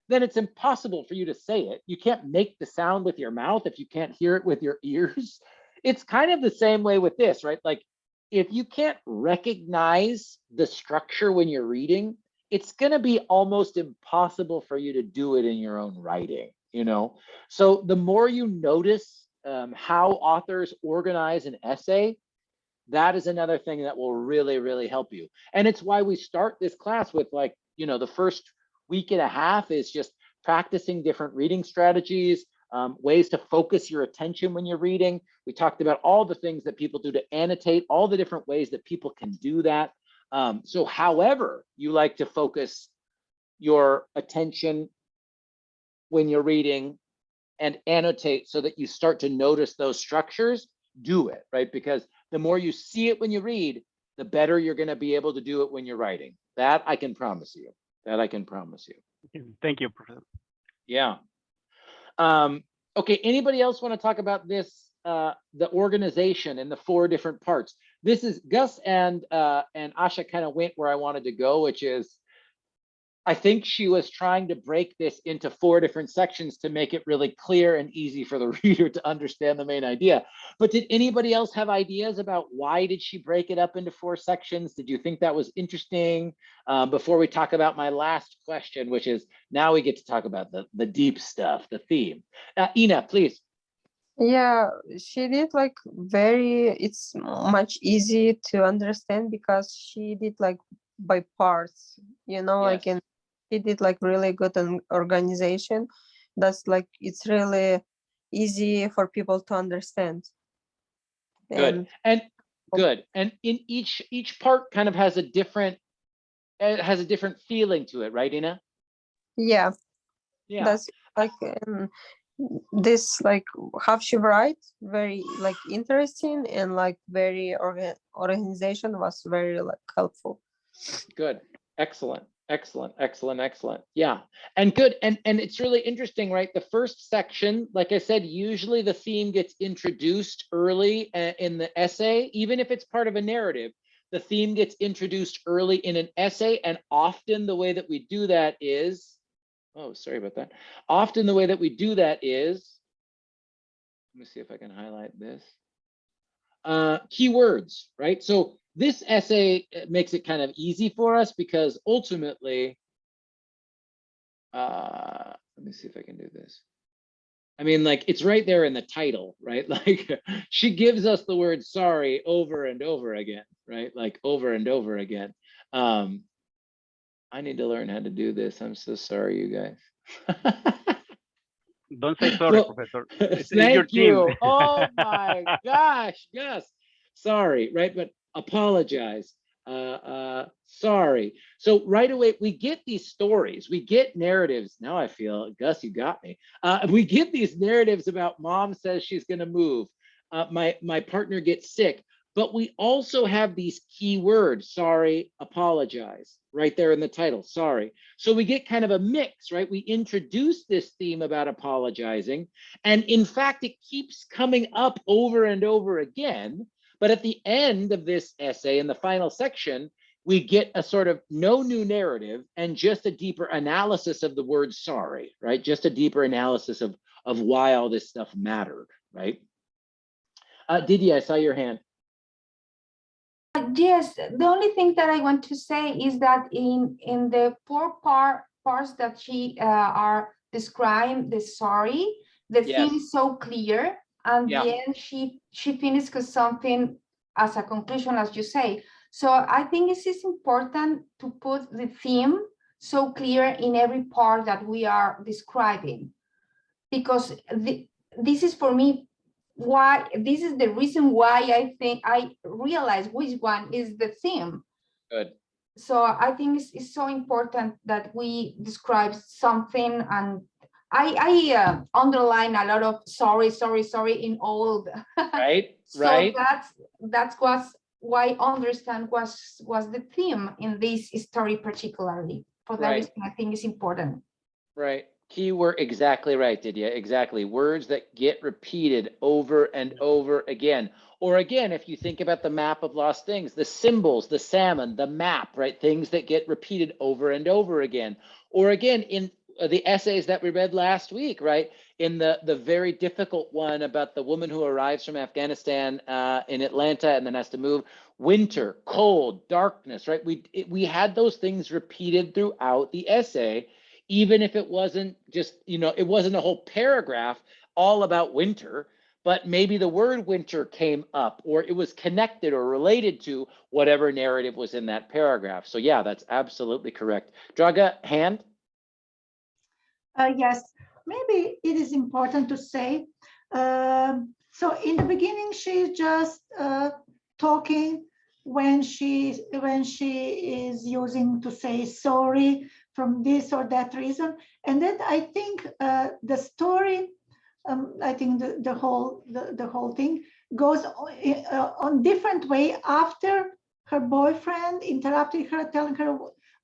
then it's impossible for you to say it. You can't make the sound with your mouth if you can't hear it with your ears. It's kind of the same way with this, right? Like if you can't recognize the structure when you're reading, it's going to be almost impossible for you to do it in your own writing, you know? So the more you notice how authors organize an essay, that is another thing that will really, really help you. And it's why we start this class with, like, you know, the first week and a half is just practicing different reading strategies, ways to focus your attention when you're reading. We talked about all the things that people do to annotate, all the different ways that people can do that. So however you like to focus your attention when you're reading and annotate so that you start to notice those structures, do it, right? Because the more you see it when you read, the better you're going to be able to do it when you're writing. That I can promise you. That I can promise you. Thank you, Professor. Yeah. Okay, anybody else want to talk about this, the organization and the 4 different parts? This is Gus and Asha kind of went where I wanted to go, which is, I think she was trying to break this into 4 different sections to make it really clear and easy for the reader to understand the main idea. But did anybody else have ideas about why did she break it up into 4 sections? Did you think that was interesting? Before we talk about my last question, which is now we get to talk about the deep stuff, the theme. Ina, please. Yeah, she did like it's much easy to understand because she did like by parts, you know, like, Yes. and she did like really good organization. That's like, it's really easy for people to understand. Good. And good. And in each part kind of has a different feeling to it, right, Ina? Yeah, Yeah. that's like this, like how she writes, very like interesting, and like very organization was very like helpful. Good. Excellent. Excellent. Excellent. Excellent. Yeah. And good. And it's really interesting, right? The first section, like I said, usually the theme gets introduced early in the essay, even if it's part of a narrative. The theme gets introduced early in an essay, and often the way that we do that is, oh, sorry about that. Often the way that we do that is, let me see if I can highlight this. Keywords, right? So this essay makes it kind of easy for us because ultimately, let me see if I can do this. I mean, like, it's right there in the title, right? Like, she gives us the word sorry over and over again, right? Like over and over again. I need to learn how to do this. I'm so sorry, you guys. Don't say sorry, Well, Professor. It's your thank team. you. Oh my gosh, yes. Sorry, right? But apologize. Sorry. So right away, we get these stories, we get narratives. Now I feel, Gus, you got me. We get these narratives about mom says she's going to move. My partner gets sick. But we also have these key words, sorry, apologize, right there in the title, sorry. So we get kind of a mix, right? We introduce this theme about apologizing, and in fact, it keeps coming up over and over again. But at the end of this essay, in the final section, we get a sort of no new narrative and just a deeper analysis of the word sorry, right? Just a deeper analysis of why all this stuff mattered, right? Didier, I saw your hand. Yes, the only thing that I want to say is that in the parts that she are describing the sorry, the theme is so clear, and the end she finishes with something as a conclusion, as you say. So I think it is important to put the theme so clear in every part that we are describing, because this is for me why this is the reason why I think I realize which one is the theme. Good. So I think it's so important that we describe something, and I underline a lot of sorry in old. Right. So right. that's why I understand was the theme in this story particularly. For that reason, I think it's important. Right. Keyword, exactly right, Didier. Exactly. Words that get repeated over and over again. Or again, if you think about the map of lost things, the symbols, the salmon, the map, right? Things that get repeated over and over again. Or again, in the essays that we read last week, right? In the very difficult one about the woman who arrives from Afghanistan in Atlanta and then has to move. Winter, cold, darkness, right? We had those things repeated throughout the essay, even if it wasn't just, it wasn't a whole paragraph all about winter, but maybe the word winter came up, or it was connected or related to whatever narrative was in that paragraph. So yeah, that's absolutely correct. Draga, hand? Yes, maybe it is important to say. So in the beginning, she's just talking when she is using to say sorry from this or that reason, and then I think the story, I think the whole thing goes on different way after her boyfriend interrupted her, telling her,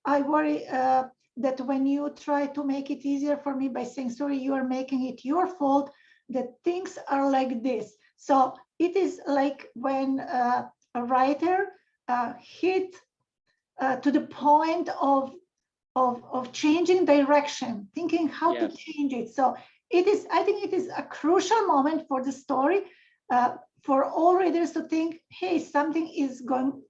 "I worry that when you try to make it easier for me by saying sorry, you are making it your fault, that things are like this." So it is like when a writer hit to the point of changing direction, thinking how to change it. So it is, I think it is a crucial moment for the story, for all readers to think, hey, something is going,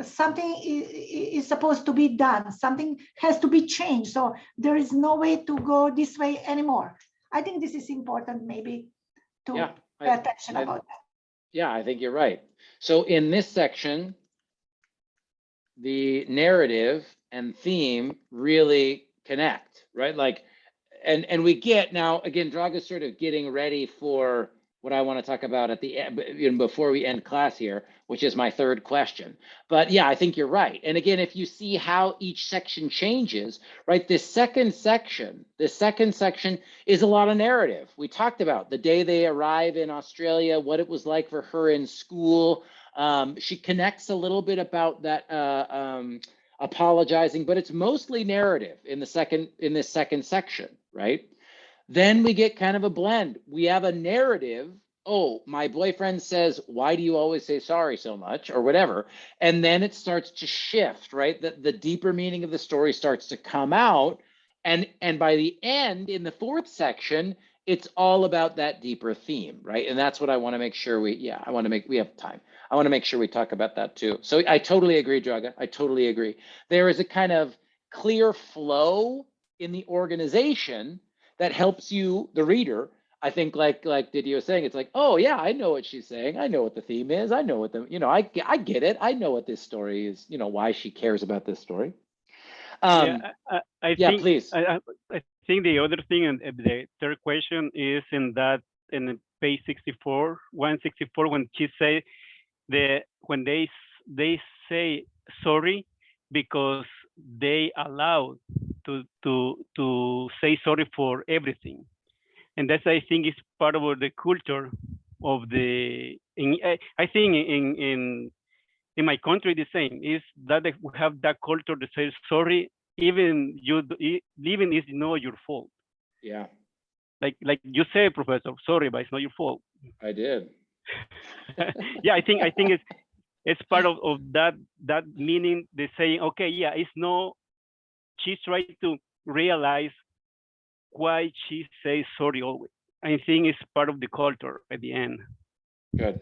something is supposed to be done, something has to be changed, so there is no way to go this way anymore. I think this is important maybe to pay attention about that. Yeah, I think you're right. So in this section, the narrative and theme really connect, right? Like, and we get now, again, Draga's sort of getting ready for what I want to talk about at the end, before we end class here, which is my third question. But yeah, I think you're right. And again, if you see how each section changes, right? This second section is a lot of narrative. We talked about the day they arrive in Australia, what it was like for her in school. She connects a little bit about that apologizing, but it's mostly narrative in this second section, right? Then we get kind of a blend. We have a narrative. Oh, my boyfriend says, "Why do you always say sorry so much?" or whatever. And then it starts to shift, right? The deeper meaning of the story starts to come out. And by the end, in the fourth section, it's all about that deeper theme, right? And that's what I want to make sure we have time. I want to make sure we talk about that too. So I totally agree, Draga. I totally agree. There is a kind of clear flow in the organization that helps you, the reader. I think like Didier was saying, it's like, oh yeah, I know what she's saying. I know what the theme is. I know what I get it. I know what this story is, why she cares about this story. I think, please. I think the other thing and the third question is in page 64, 164, when she say when they say sorry because they allow to say sorry for everything, and that's I think is part of the culture of I think in my country the same is that we have that culture to say sorry even even is not your fault. Yeah, Like you say, Professor, sorry, but it's not your fault. I did. Yeah, I think it's part of that meaning. They saying, okay, yeah, it's no. She's trying to realize why she says sorry always. I think it's part of the culture at the end. Good.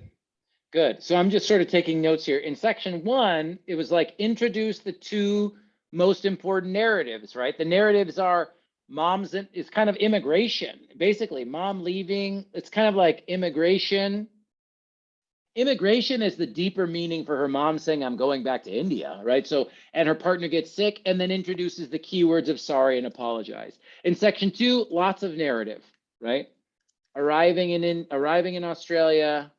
Good. So I'm just sort of taking notes here. In section 1, it was like introduce the 2 most important narratives, right? The narratives are mom's, it's kind of immigration. Basically, mom leaving, it's kind of like immigration. Immigration is the deeper meaning for her mom saying, I'm going back to India, right? So, and her partner gets sick and then introduces the keywords of sorry and apologize. In section 2, lots of narrative, right? Arriving in Australia,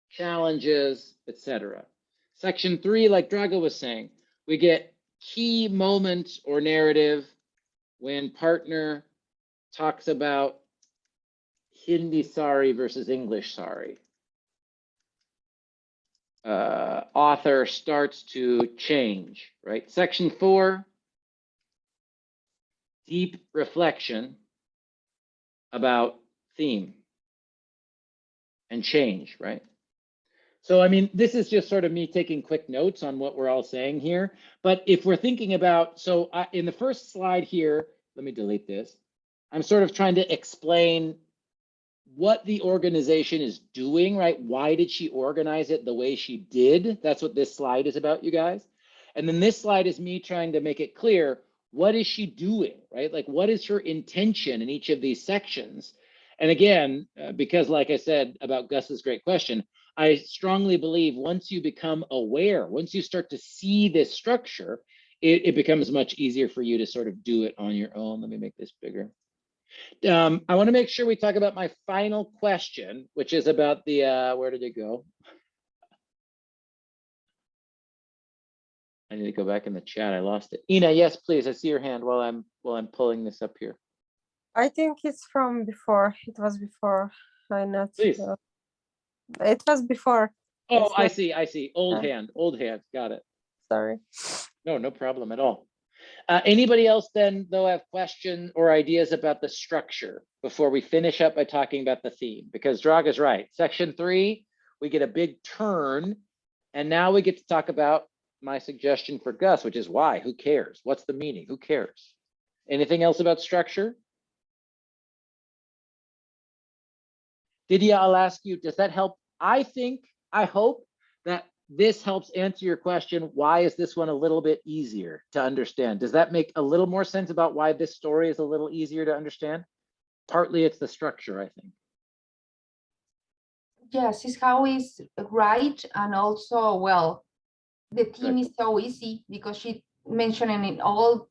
challenges, etc. Section 3, like Drago was saying, we get key moments or narrative when partner talks about Hindi sorry versus English sorry. Author starts to change, right? Section 4, deep reflection about theme and change, right? So, I mean, this is just sort of me taking quick notes on what we're all saying here. But if we're thinking about, so in the first slide here, let me delete this. I'm sort of trying to explain what the organization is doing, right? Why did she organize it the way she did? That's what this slide is about, you guys. And then this slide is me trying to make it clear, what is she doing, right? Like, what is her intention in each of these sections? And again, because like I said about Gus's great question, I strongly believe once you become aware, once you start to see this structure, it becomes much easier for you to sort of do it on your own. Let me make this bigger. I want to make sure we talk about my final question, which is about the, where did it go? I need to go back in the chat. I lost it. Ina, yes, please. I see your hand while I'm pulling this up here. I think it's from before. It was before. I not. Please. It was before. Oh, It's I not- see. I see. Old hand. Got it. Sorry. No problem at all. Anybody else then, though, have questions or ideas about the structure before we finish up by talking about the theme? Because Draga's right. Section 3, we get a big turn, and now we get to talk about my suggestion for Gus, which is why. Who cares? What's the meaning? Who cares? Anything else about structure? Didier, I'll ask you, does that help? I hope that this helps answer your question. Why is this one a little bit easier to understand? Does that make a little more sense about why this story is a little easier to understand? Partly it's the structure, I think. Yes, it's how is right, and also, well, the theme is so easy because she mentioned in all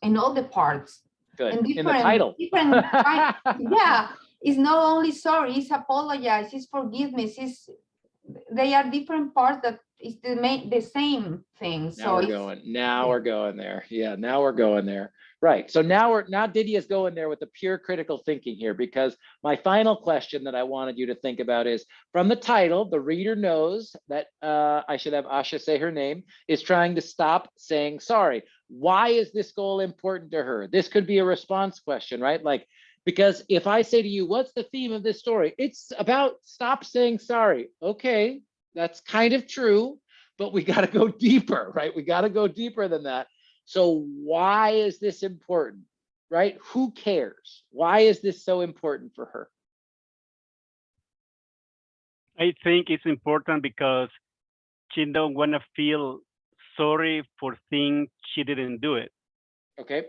the parts. Good. And In the title. Yeah, it's not only sorry, it's apologize, it's forgiveness, they are different parts that is the same thing. Now we're going there. Yeah, now we're going there. Right. So now Didier's going there with the pure critical thinking here, because my final question that I wanted you to think about is, from the title, the reader knows that I should have Asha say her name, is trying to stop saying sorry. Why is this goal important to her? This could be a response question, right? Like, because if I say to you, what's the theme of this story? It's about stop saying sorry. Okay, that's kind of true, but we got to go deeper, right? We got to go deeper than that. So why is this important, right? Who cares? Why is this so important for her? I think it's important because she don't want to feel sorry for things she didn't do it. Okay.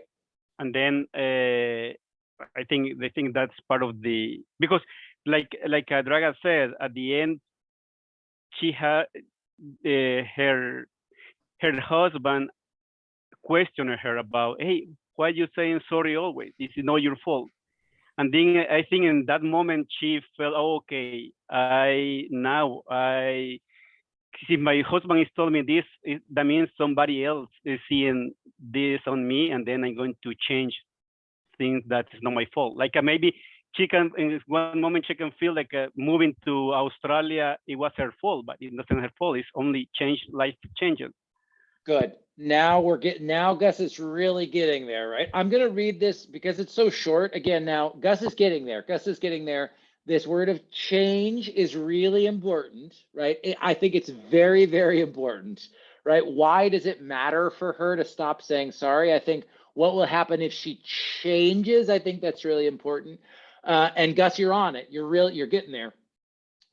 And then I think they think that's part of the, because like Draga said, at the end, she had her husband questioned her about, hey, why are you saying sorry always? It's not your fault. And then I think in that moment she felt, oh, okay, if my husband is telling me this, that means somebody else is seeing this on me, and then I'm going to change things that is not my fault. Like maybe she can, in one moment, she can feel like moving to Australia, it was her fault, but it wasn't her fault. It's only life changes. Good. Now Gus is really getting there, right? I'm going to read this because it's so short. Again, now Gus is getting there. This word of change is really important, right? I think it's very, very important, right? Why does it matter for her to stop saying sorry? I think what will happen if she changes, I think that's really important. And Gus, you're on it. You're getting there.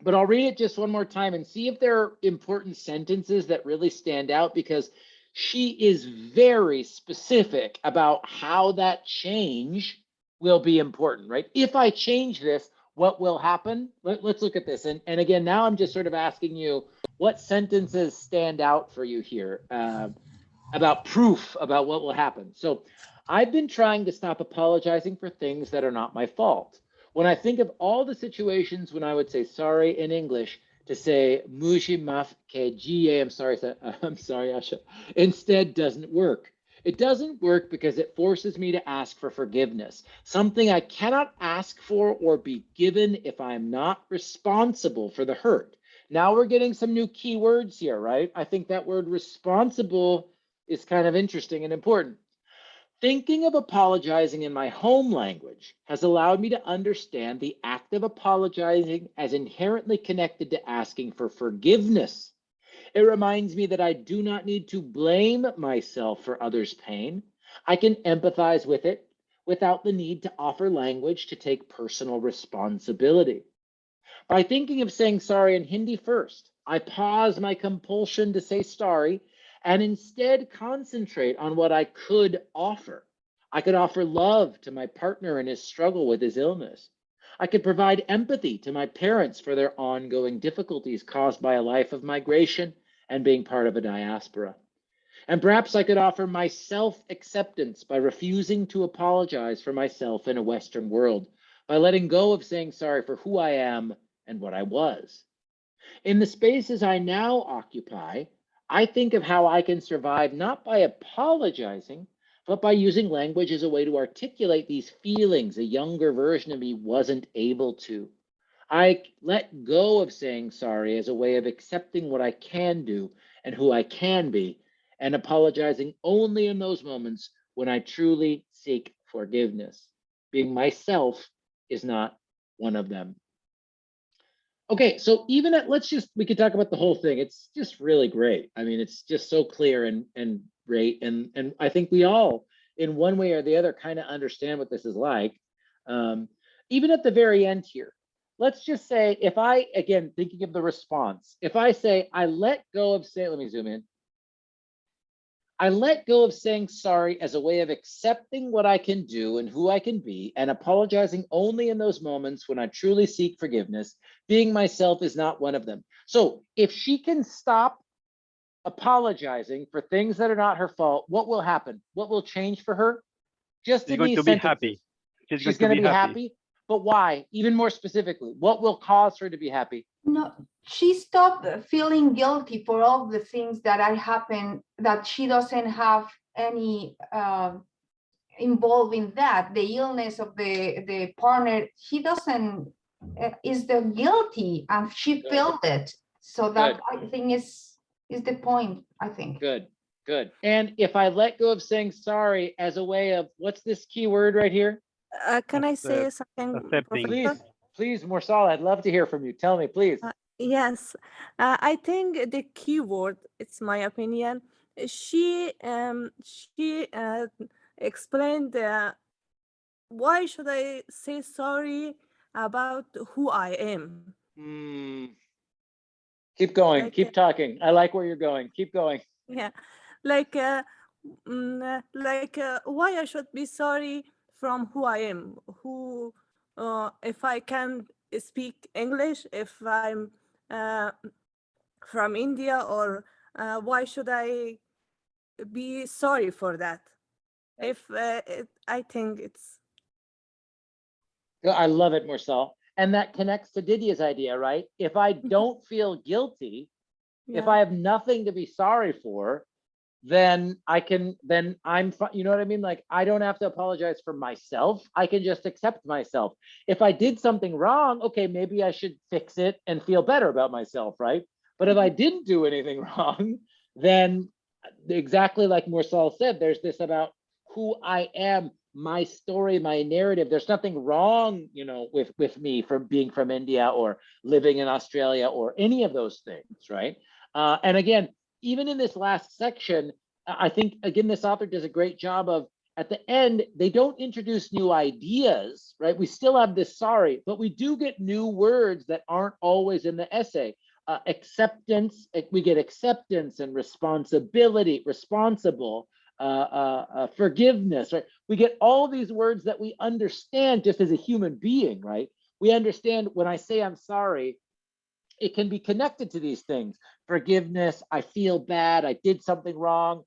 But I'll read it just one more time and see if there are important sentences that really stand out, because she is very specific about how that change will be important, right? If I change this, what will happen? Let's look at this. And again, now I'm just sort of asking you, what sentences stand out for you here about proof about what will happen? So I've been trying to stop apologizing for things that are not my fault. When I think of all the situations when I would say sorry in English, to say "mushi maf ke jie," I'm sorry, Asha, instead doesn't work. It doesn't work because it forces me to ask for forgiveness, something I cannot ask for or be given if I'm not responsible for the hurt. Now we're getting some new key words here, right? I think that word responsible is kind of interesting and important. Thinking of apologizing in my home language has allowed me to understand the act of apologizing as inherently connected to asking for forgiveness. It reminds me that I do not need to blame myself for others' pain. I can empathize with it without the need to offer language to take personal responsibility. By thinking of saying sorry in Hindi first, I pause my compulsion to say sorry and instead concentrate on what I could offer. I could offer love to my partner in his struggle with his illness. I could provide empathy to my parents for their ongoing difficulties caused by a life of migration and being part of a diaspora. And perhaps I could offer my self-acceptance by refusing to apologize for myself in a Western world, by letting go of saying sorry for who I am and what I was. In the spaces I now occupy, I think of how I can survive not by apologizing, but by using language as a way to articulate these feelings a younger version of me wasn't able to. I let go of saying sorry as a way of accepting what I can do and who I can be, and apologizing only in those moments when I truly seek forgiveness. Being myself is not one of them. Okay, so even we could talk about the whole thing. It's just really great. I mean, it's just so clear and great. And I think we all, in one way or the other, kind of understand what this is like. Even at the very end here, let's just say, if I, again, thinking of the response, if I say, I let go of saying, let me zoom in. I let go of saying sorry as a way of accepting what I can do and who I can be, and apologizing only in those moments when I truly seek forgiveness. Being myself is not one of them. So if she can stop apologizing for things that are not her fault, what will happen? What will change for her? Just She's in going these to be sentences. happy. She's going to be happy. But why? Even more specifically, what will cause her to be happy? No, she stopped feeling guilty for all the things that happened, that she doesn't have any involved in that. The illness of the partner, she doesn't, is the guilty, and she Good. felt it. So that, Good. I think, is the point, I think. Good. Good. And if I let go of saying sorry as a way of, what's this key word right here? Can I say something, accepting. Professor? Please, Morsal, I'd love to hear from you. Tell me, please. Yes, I think the key word, it's my opinion. She explained why should I say sorry about who I am. Keep going. Like, Keep talking. I like where you're going. Keep going. yeah, like why I should be sorry from who I am. Who, if I can speak English, if I'm from India, or why should I be sorry for that? If I think it's I love it, Marcel. And that connects to Didier's idea, right? If I don't feel guilty, if I have nothing to be sorry for, then you know what I mean? Like, I don't have to apologize for myself. I can just accept myself. If I did something wrong, okay, maybe I should fix it and feel better about myself, right? But if I didn't do anything wrong, then exactly like Marcel said, there's this about who I am, my story, my narrative. There's nothing wrong, you know, with me from being from India or living in Australia or any of those things, right? And again, even in this last section, I think, again, this author does a great job of, at the end, they don't introduce new ideas, right? We still have this sorry, but we do get new words that aren't always in the essay. Acceptance, we get acceptance and responsibility, responsible, forgiveness, right? We get all these words that we understand just as a human being, right? We understand when I say I'm sorry, it can be connected to these things. Forgiveness, I feel bad, I did something wrong,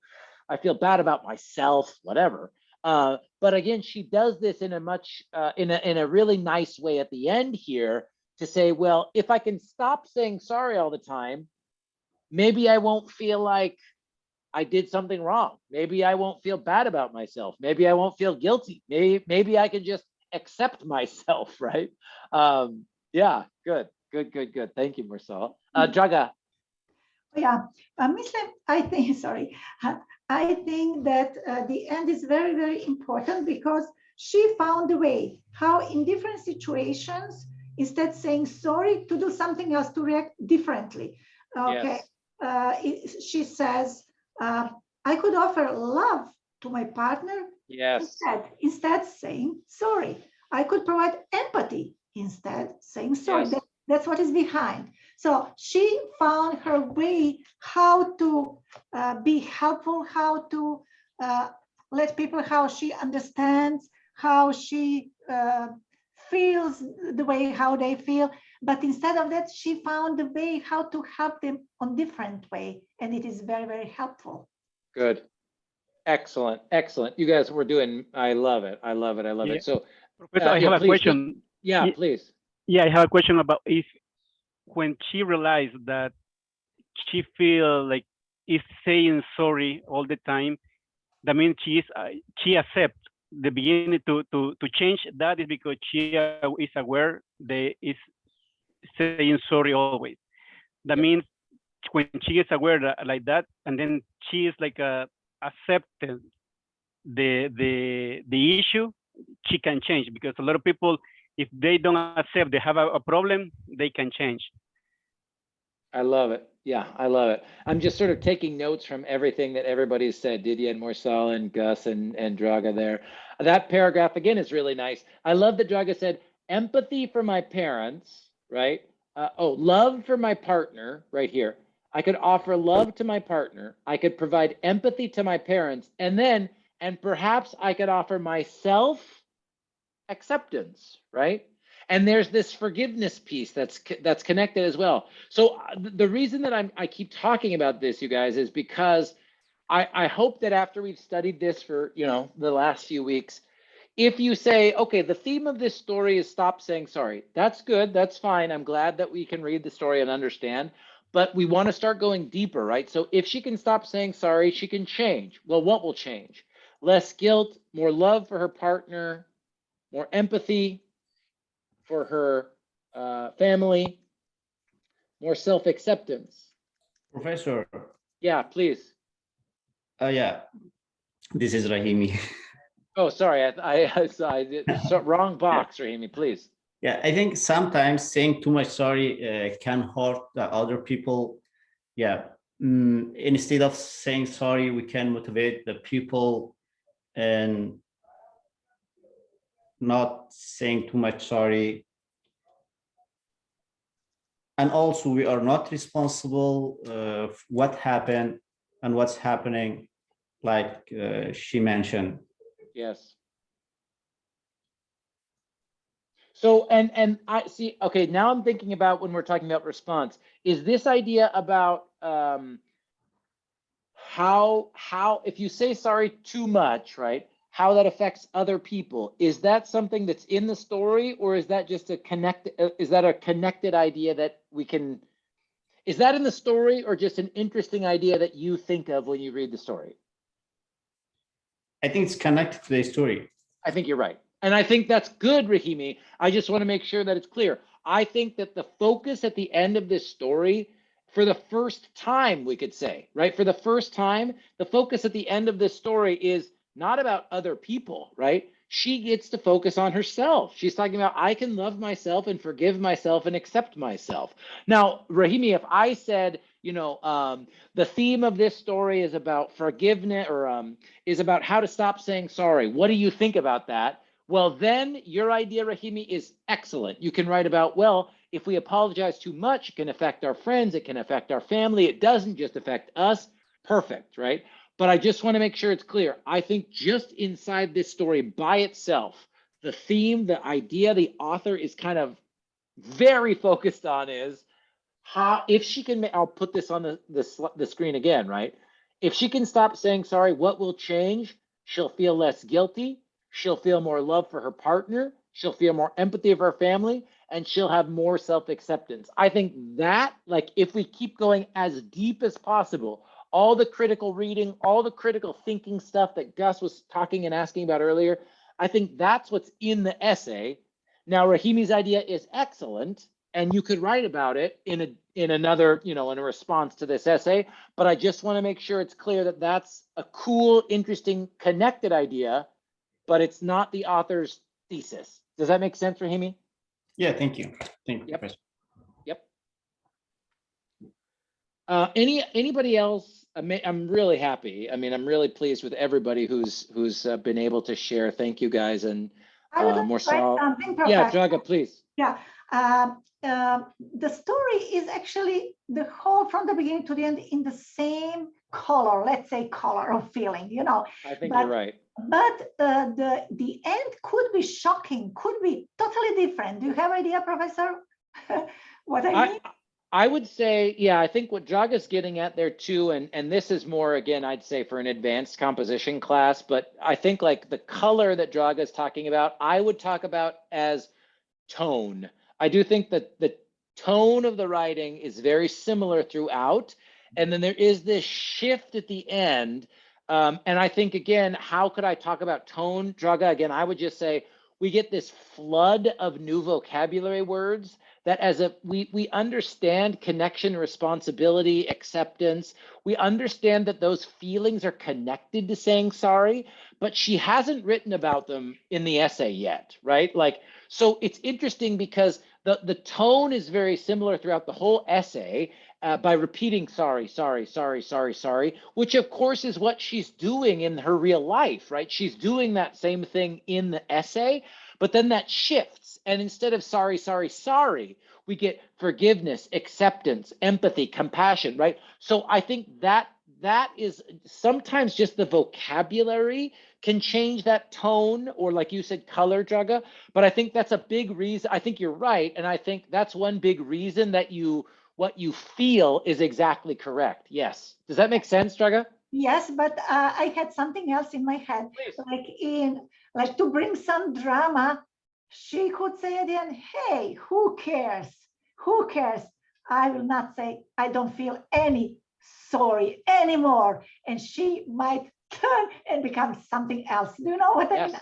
I feel bad about myself, whatever. But again, she does this in a much, in a really nice way at the end here to say, well, if I can stop saying sorry all the time, maybe I won't feel like I did something wrong. Maybe I won't feel bad about myself. Maybe I won't feel guilty. Maybe I can just accept myself, right? Yeah, good. Thank you, Marcel. Draga. Yeah, Misle, I think, sorry, I think that the end is very, very important because she found a way how in different situations, instead saying sorry, to do something else, to react differently. Okay, yes. She says, I could offer love to my partner. Yes. Instead saying sorry. I could provide empathy instead saying sorry. Yes. That's what is behind. So she found her way how to be helpful, how to let people, how she understands, how she feels the way how they feel. But instead of that, she found a way how to help them on different way. And it is very, very helpful. Good. Excellent. You guys were doing, I love it. So Professor, I have a question. Yeah, please. Yeah, I have a question about if when she realized that she feel like is saying sorry all the time, that means she accept the beginning to change that is because she is aware they is saying sorry always. That means when she is aware that, like that, and then she is like accepting the issue, she can change, because a lot of people, if they don't accept they have a problem, they can change. I love it. Yeah, I love it. I'm just sort of taking notes from everything that everybody's said, Didier and Marcel and Gus and Draga there. That paragraph again is really nice. I love that Draga said empathy for my parents, right? Love for my partner right here. I could offer love to my partner. I could provide empathy to my parents, and perhaps I could offer myself acceptance, right? And there's this forgiveness piece that's connected as well. So the reason that I keep talking about this, you guys, is because I hope that after we've studied this for, you know, the last few weeks, if you say, okay, the theme of this story is stop saying sorry, that's good, that's fine. I'm glad that we can read the story and understand, but we want to start going deeper, right? So if she can stop saying sorry, she can change. Well, what will change? Less guilt, more love for her partner, more empathy for her family, more self-acceptance. Professor. Yeah, please. Yeah, this is Rahimi. Oh, sorry, I wrong box, Rahimi, please. Yeah, I think sometimes saying too much sorry can hurt other people. Yeah, instead of saying sorry, we can motivate the people and not saying too much sorry. And also, we are not responsible for what happened and what's happening, like she mentioned. Yes. So, and I see, okay, now I'm thinking about when we're talking about response, is this idea about how if you say sorry too much, right? how that affects other people. Is that something that's in the story, or is that just a connected idea that we can, is that in the story, or just an interesting idea that you think of when you read the story? I think it's connected to the story. I think you're right. And I think that's good, Rahimi. I just want to make sure that it's clear. I think that the focus at the end of this story, for the first time, we could say, right? For the first time, the focus at the end of this story is not about other people, right? She gets to focus on herself. She's talking about, I can love myself and forgive myself and accept myself. Now, Rahimi, if I said, you know, the theme of this story is about forgiveness, or is about how to stop saying sorry. What do you think about that? Well, then your idea, Rahimi, is excellent. You can write about, well, if we apologize too much, it can affect our friends, it can affect our family. It doesn't just affect us. Perfect, right? But I just want to make sure it's clear. I think just inside this story by itself, the theme, the idea, the author is kind of very focused on is how, if she can, I'll put this on the screen again, right? If she can stop saying sorry, what will change? She'll feel less guilty. She'll feel more love for her partner. She'll feel more empathy of her family, and she'll have more self-acceptance. I think that, like, if we keep going as deep as possible, all the critical reading, all the critical thinking stuff that Gus was talking and asking about earlier, I think that's what's in the essay. Now, Rahimi's idea is excellent, and you could write about it in another, you know, in a response to this essay, but I just want to make sure it's clear that that's a cool, interesting, connected idea, but it's not the author's thesis. Does that make sense, Rahimi? Yeah, thank you. Thank you, Yep. Professor. Yep. Anybody else? I'm really happy. I mean, I'm really pleased with everybody who's been able to share. Thank you, guys. And I would like more to write so. something, Yeah, Professor. Draga, please. Yeah, the story is actually the whole from the beginning to the end in the same color, let's say color of feeling, you know. I think but, you're right. But the end could be shocking, could be totally different. Do you have idea, Professor? What I mean? I would say, yeah, I think what Draga's getting at there too, and this is more, again, I'd say for an advanced composition class, but I think like the color that Draga's talking about, I would talk about as tone. I do think that the tone of the writing is very similar throughout. And then there is this shift at the end. And I think, again, how could I talk about tone, Draga? Again, I would just say we get this flood of new vocabulary words that as we understand connection, responsibility, acceptance. We understand that those feelings are connected to saying sorry, but she hasn't written about them in the essay yet, right? Like, so it's interesting because the tone is very similar throughout the whole essay by repeating sorry, sorry, sorry, sorry, sorry, which of course is what she's doing in her real life, right? She's doing that same thing in the essay, but then that shifts. And instead of sorry, sorry, sorry, we get forgiveness, acceptance, empathy, compassion, right? So I think that is sometimes just the vocabulary can change that tone, or like you said, color, Draga. But I think that's a big reason. I think you're right. And I think that's one big reason that what you feel is exactly correct. Yes. Does that make sense, Draga? Yes, but I had something else in my head. Please. Like to bring some drama, she could say at the end, hey, who cares? Who cares? I will not say, I don't feel any sorry anymore. And she might turn and become something else. Do you know what I mean?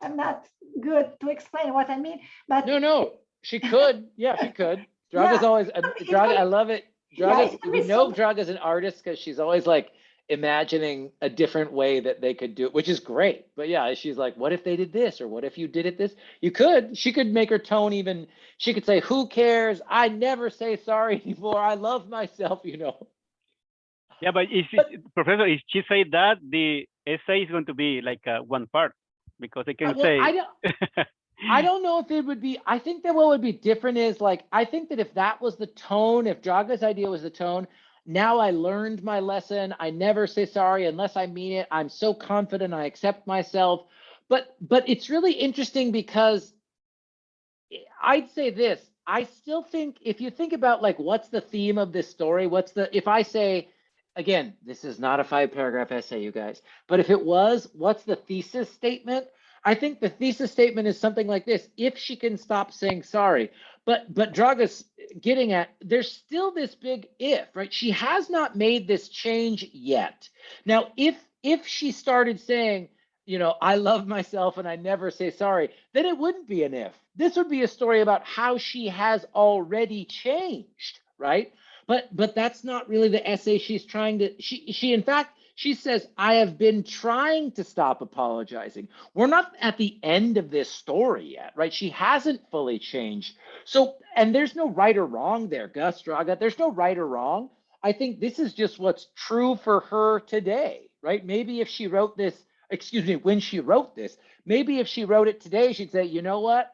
I'm not good to explain what I mean, but no, she could. Yeah, she could. Draga's always, Draga, I love it. Draga's, we know Draga's an artist because she's always like imagining a different way that they could do it, which is great. But yeah, she's like, what if they did this? Or what if you did it this? She could make her tone even, she could say, who cares? I never say sorry anymore. I love myself, you know. Yeah, but Professor, if she said that, the essay is going to be like one part, because they can say. I don't know if it would be, I think that what would be different is like, I think that if that was the tone, if Draga's idea was the tone, now I learned my lesson. I never say sorry unless I mean it. I'm so confident I accept myself. But it's really interesting because I'd say this, I still think if you think about like, what's the theme of this story? If I say, again, this is not a 5-paragraph essay, you guys. But if it was, what's the thesis statement? I think the thesis statement is something like this: if she can stop saying sorry. But Draga's getting at, there's still this big if, right? She has not made this change yet. Now, if she started saying, you know, I love myself and I never say sorry, then it wouldn't be an if. This would be a story about how she has already changed, right? But that's not really the essay she's trying to, she in fact, she says, I have been trying to stop apologizing. We're not at the end of this story yet, right? She hasn't fully changed. So, and there's no right or wrong there, Gus, Draga, there's no right or wrong. I think this is just what's true for her today, right? Maybe if she wrote this, excuse me, when she wrote this, maybe if she wrote it today, she'd say, you know what,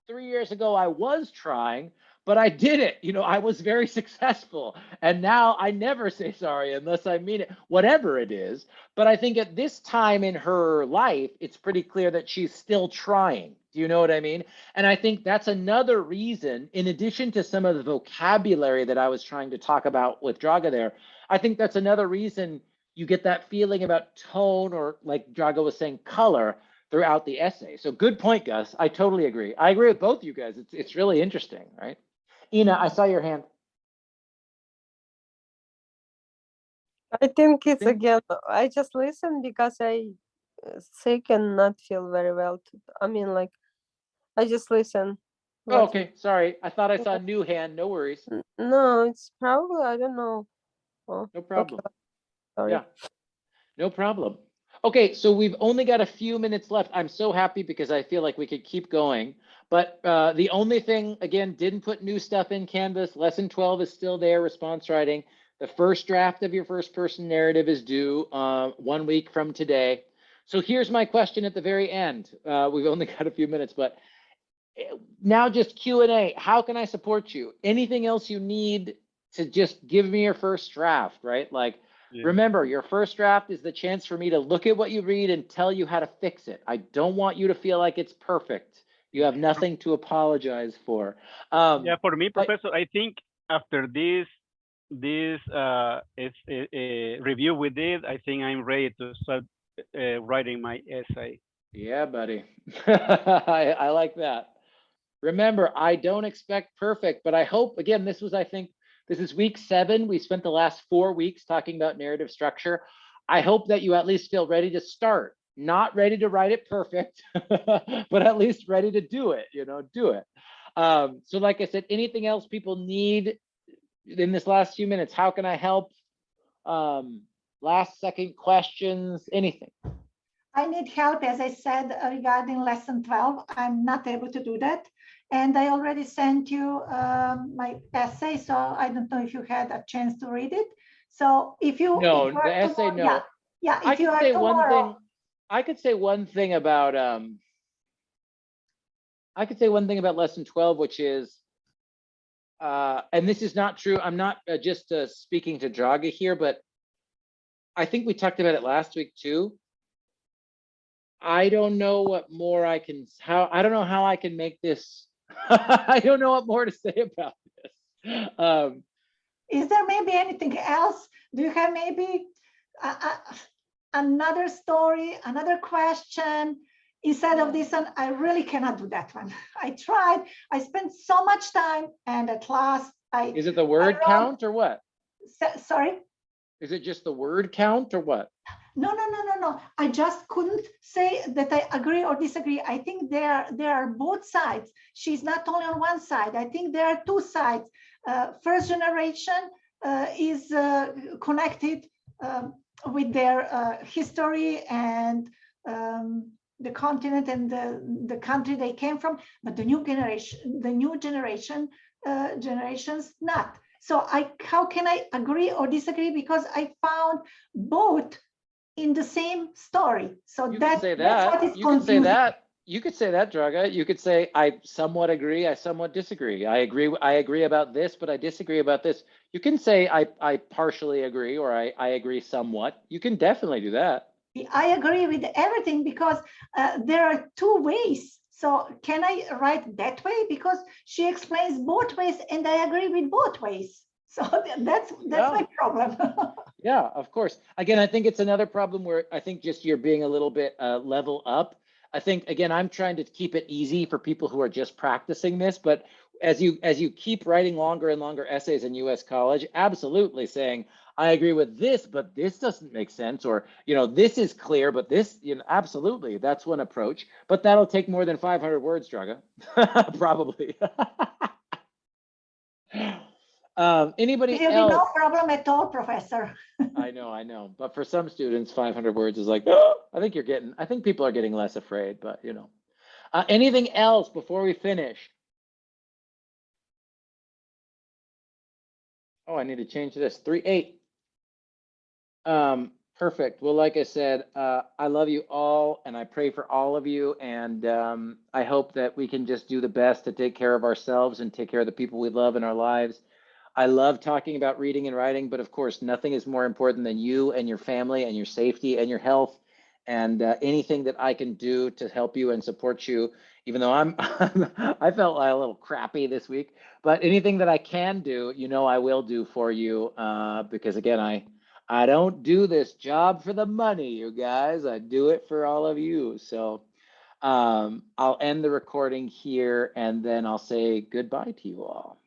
3 years ago I was trying, but I did it. You know, I was very successful. And now I never say sorry unless I mean it, whatever it is. But I think at this time in her life, it's pretty clear that she's still trying. Do you know what I mean? And I think that's another reason, in addition to some of the vocabulary that I was trying to talk about with Draga there, I think that's another reason you get that feeling about tone, or like Draga was saying, color throughout the essay. So good point, Gus. I totally agree. I agree with both you guys. It's really interesting, right? Ina, I saw your hand. I think it's again, I just listen because I sick and not feel very well. I mean, like, I just listen. Oh, okay. Sorry. I thought I saw a new hand. No worries. No, it's probably, I don't know. Oh, no problem. Okay. Sorry. Yeah, no problem. Okay, so we've only got a few minutes left. I'm so happy because I feel like we could keep going. But the only thing, again, didn't put new stuff in Canvas. Lesson 12 is still there, response writing. The first draft of your first person narrative is due 1 week from today. So here's my question at the very end. We've only got a few minutes, but now just Q&A. How can I support you? Anything else you need to just give me your first draft, right? Like, remember, your first draft is the chance for me to look at what you read and tell you how to fix it. I don't want you to feel like it's perfect. You have nothing to apologize for. Yeah, for me, Professor, I think after this review we did, I think I'm ready to start writing my essay. Yeah, buddy. I like that. Remember, I don't expect perfect, but I hope, again, I think this is week 7. We spent the last 4 weeks talking about narrative structure. I hope that you at least feel ready to start, not ready to write it perfect, but at least ready to do it, do it. So like I said, anything else people need in this last few minutes? How can I help? Last second questions, anything? I need help, as I said, regarding lesson 12. I'm not able to do that. And I already sent you my essay, so I don't know if you had a chance to read it. So if you— No, the essay, no. Yeah, I could say one thing. I could say one thing about lesson 12, which is, and this is not true. I'm not just speaking to Draga here, but I think we talked about it last week too. I don't know what more I don't know how I can make this. I don't know what more to say about this. Is there maybe anything else? Do you have maybe another story, another question instead of this one? I really cannot do that one. I tried. I spent so much time, and at last Is it the word count or what? Sorry? Is it just the word count or what? No. I just couldn't say that I agree or disagree. I think there are both sides. She's not only on one side. I think there are two sides. First generation is connected with their history and the continent and the country they came from, but the new generations not. So how can I agree or disagree? Because I found both in the same story. So that's what is confusing. You could say that, Draga. You could say, I somewhat agree, I somewhat disagree. I agree about this, but I disagree about this. You can say I partially agree, or I agree somewhat. You can definitely do that. I agree with everything because there are two ways. So can I write that way? Because she explains both ways and I agree with both ways. So that's my problem. Yeah, of course. Again, I think it's another problem where I think just you're being a little bit level up. I think, again, I'm trying to keep it easy for people who are just practicing this, but as you keep writing longer and longer essays in US college, absolutely saying, I agree with this, but this doesn't make sense, or, you know, this is clear, but this, you know, absolutely, that's one approach, but that'll take more than 500 words, Draga, probably. Anybody It will be no else? problem at all, Professor. I know. But for some students, 500 words is like, oh, I think people are getting less afraid, but you know. Anything else before we finish? Oh, I need to change this. 3-8. Perfect. Well, like I said, I love you all and I pray for all of you. And I hope that we can just do the best to take care of ourselves and take care of the people we love in our lives. I love talking about reading and writing, but of course, nothing is more important than you and your family and your safety and your health. And anything that I can do to help you and support you, even though I felt a little crappy this week, but anything that I can do, you know, I will do for you because again, I don't do this job for the money, you guys. I do it for all of you. So I'll end the recording here and then I'll say goodbye to you all.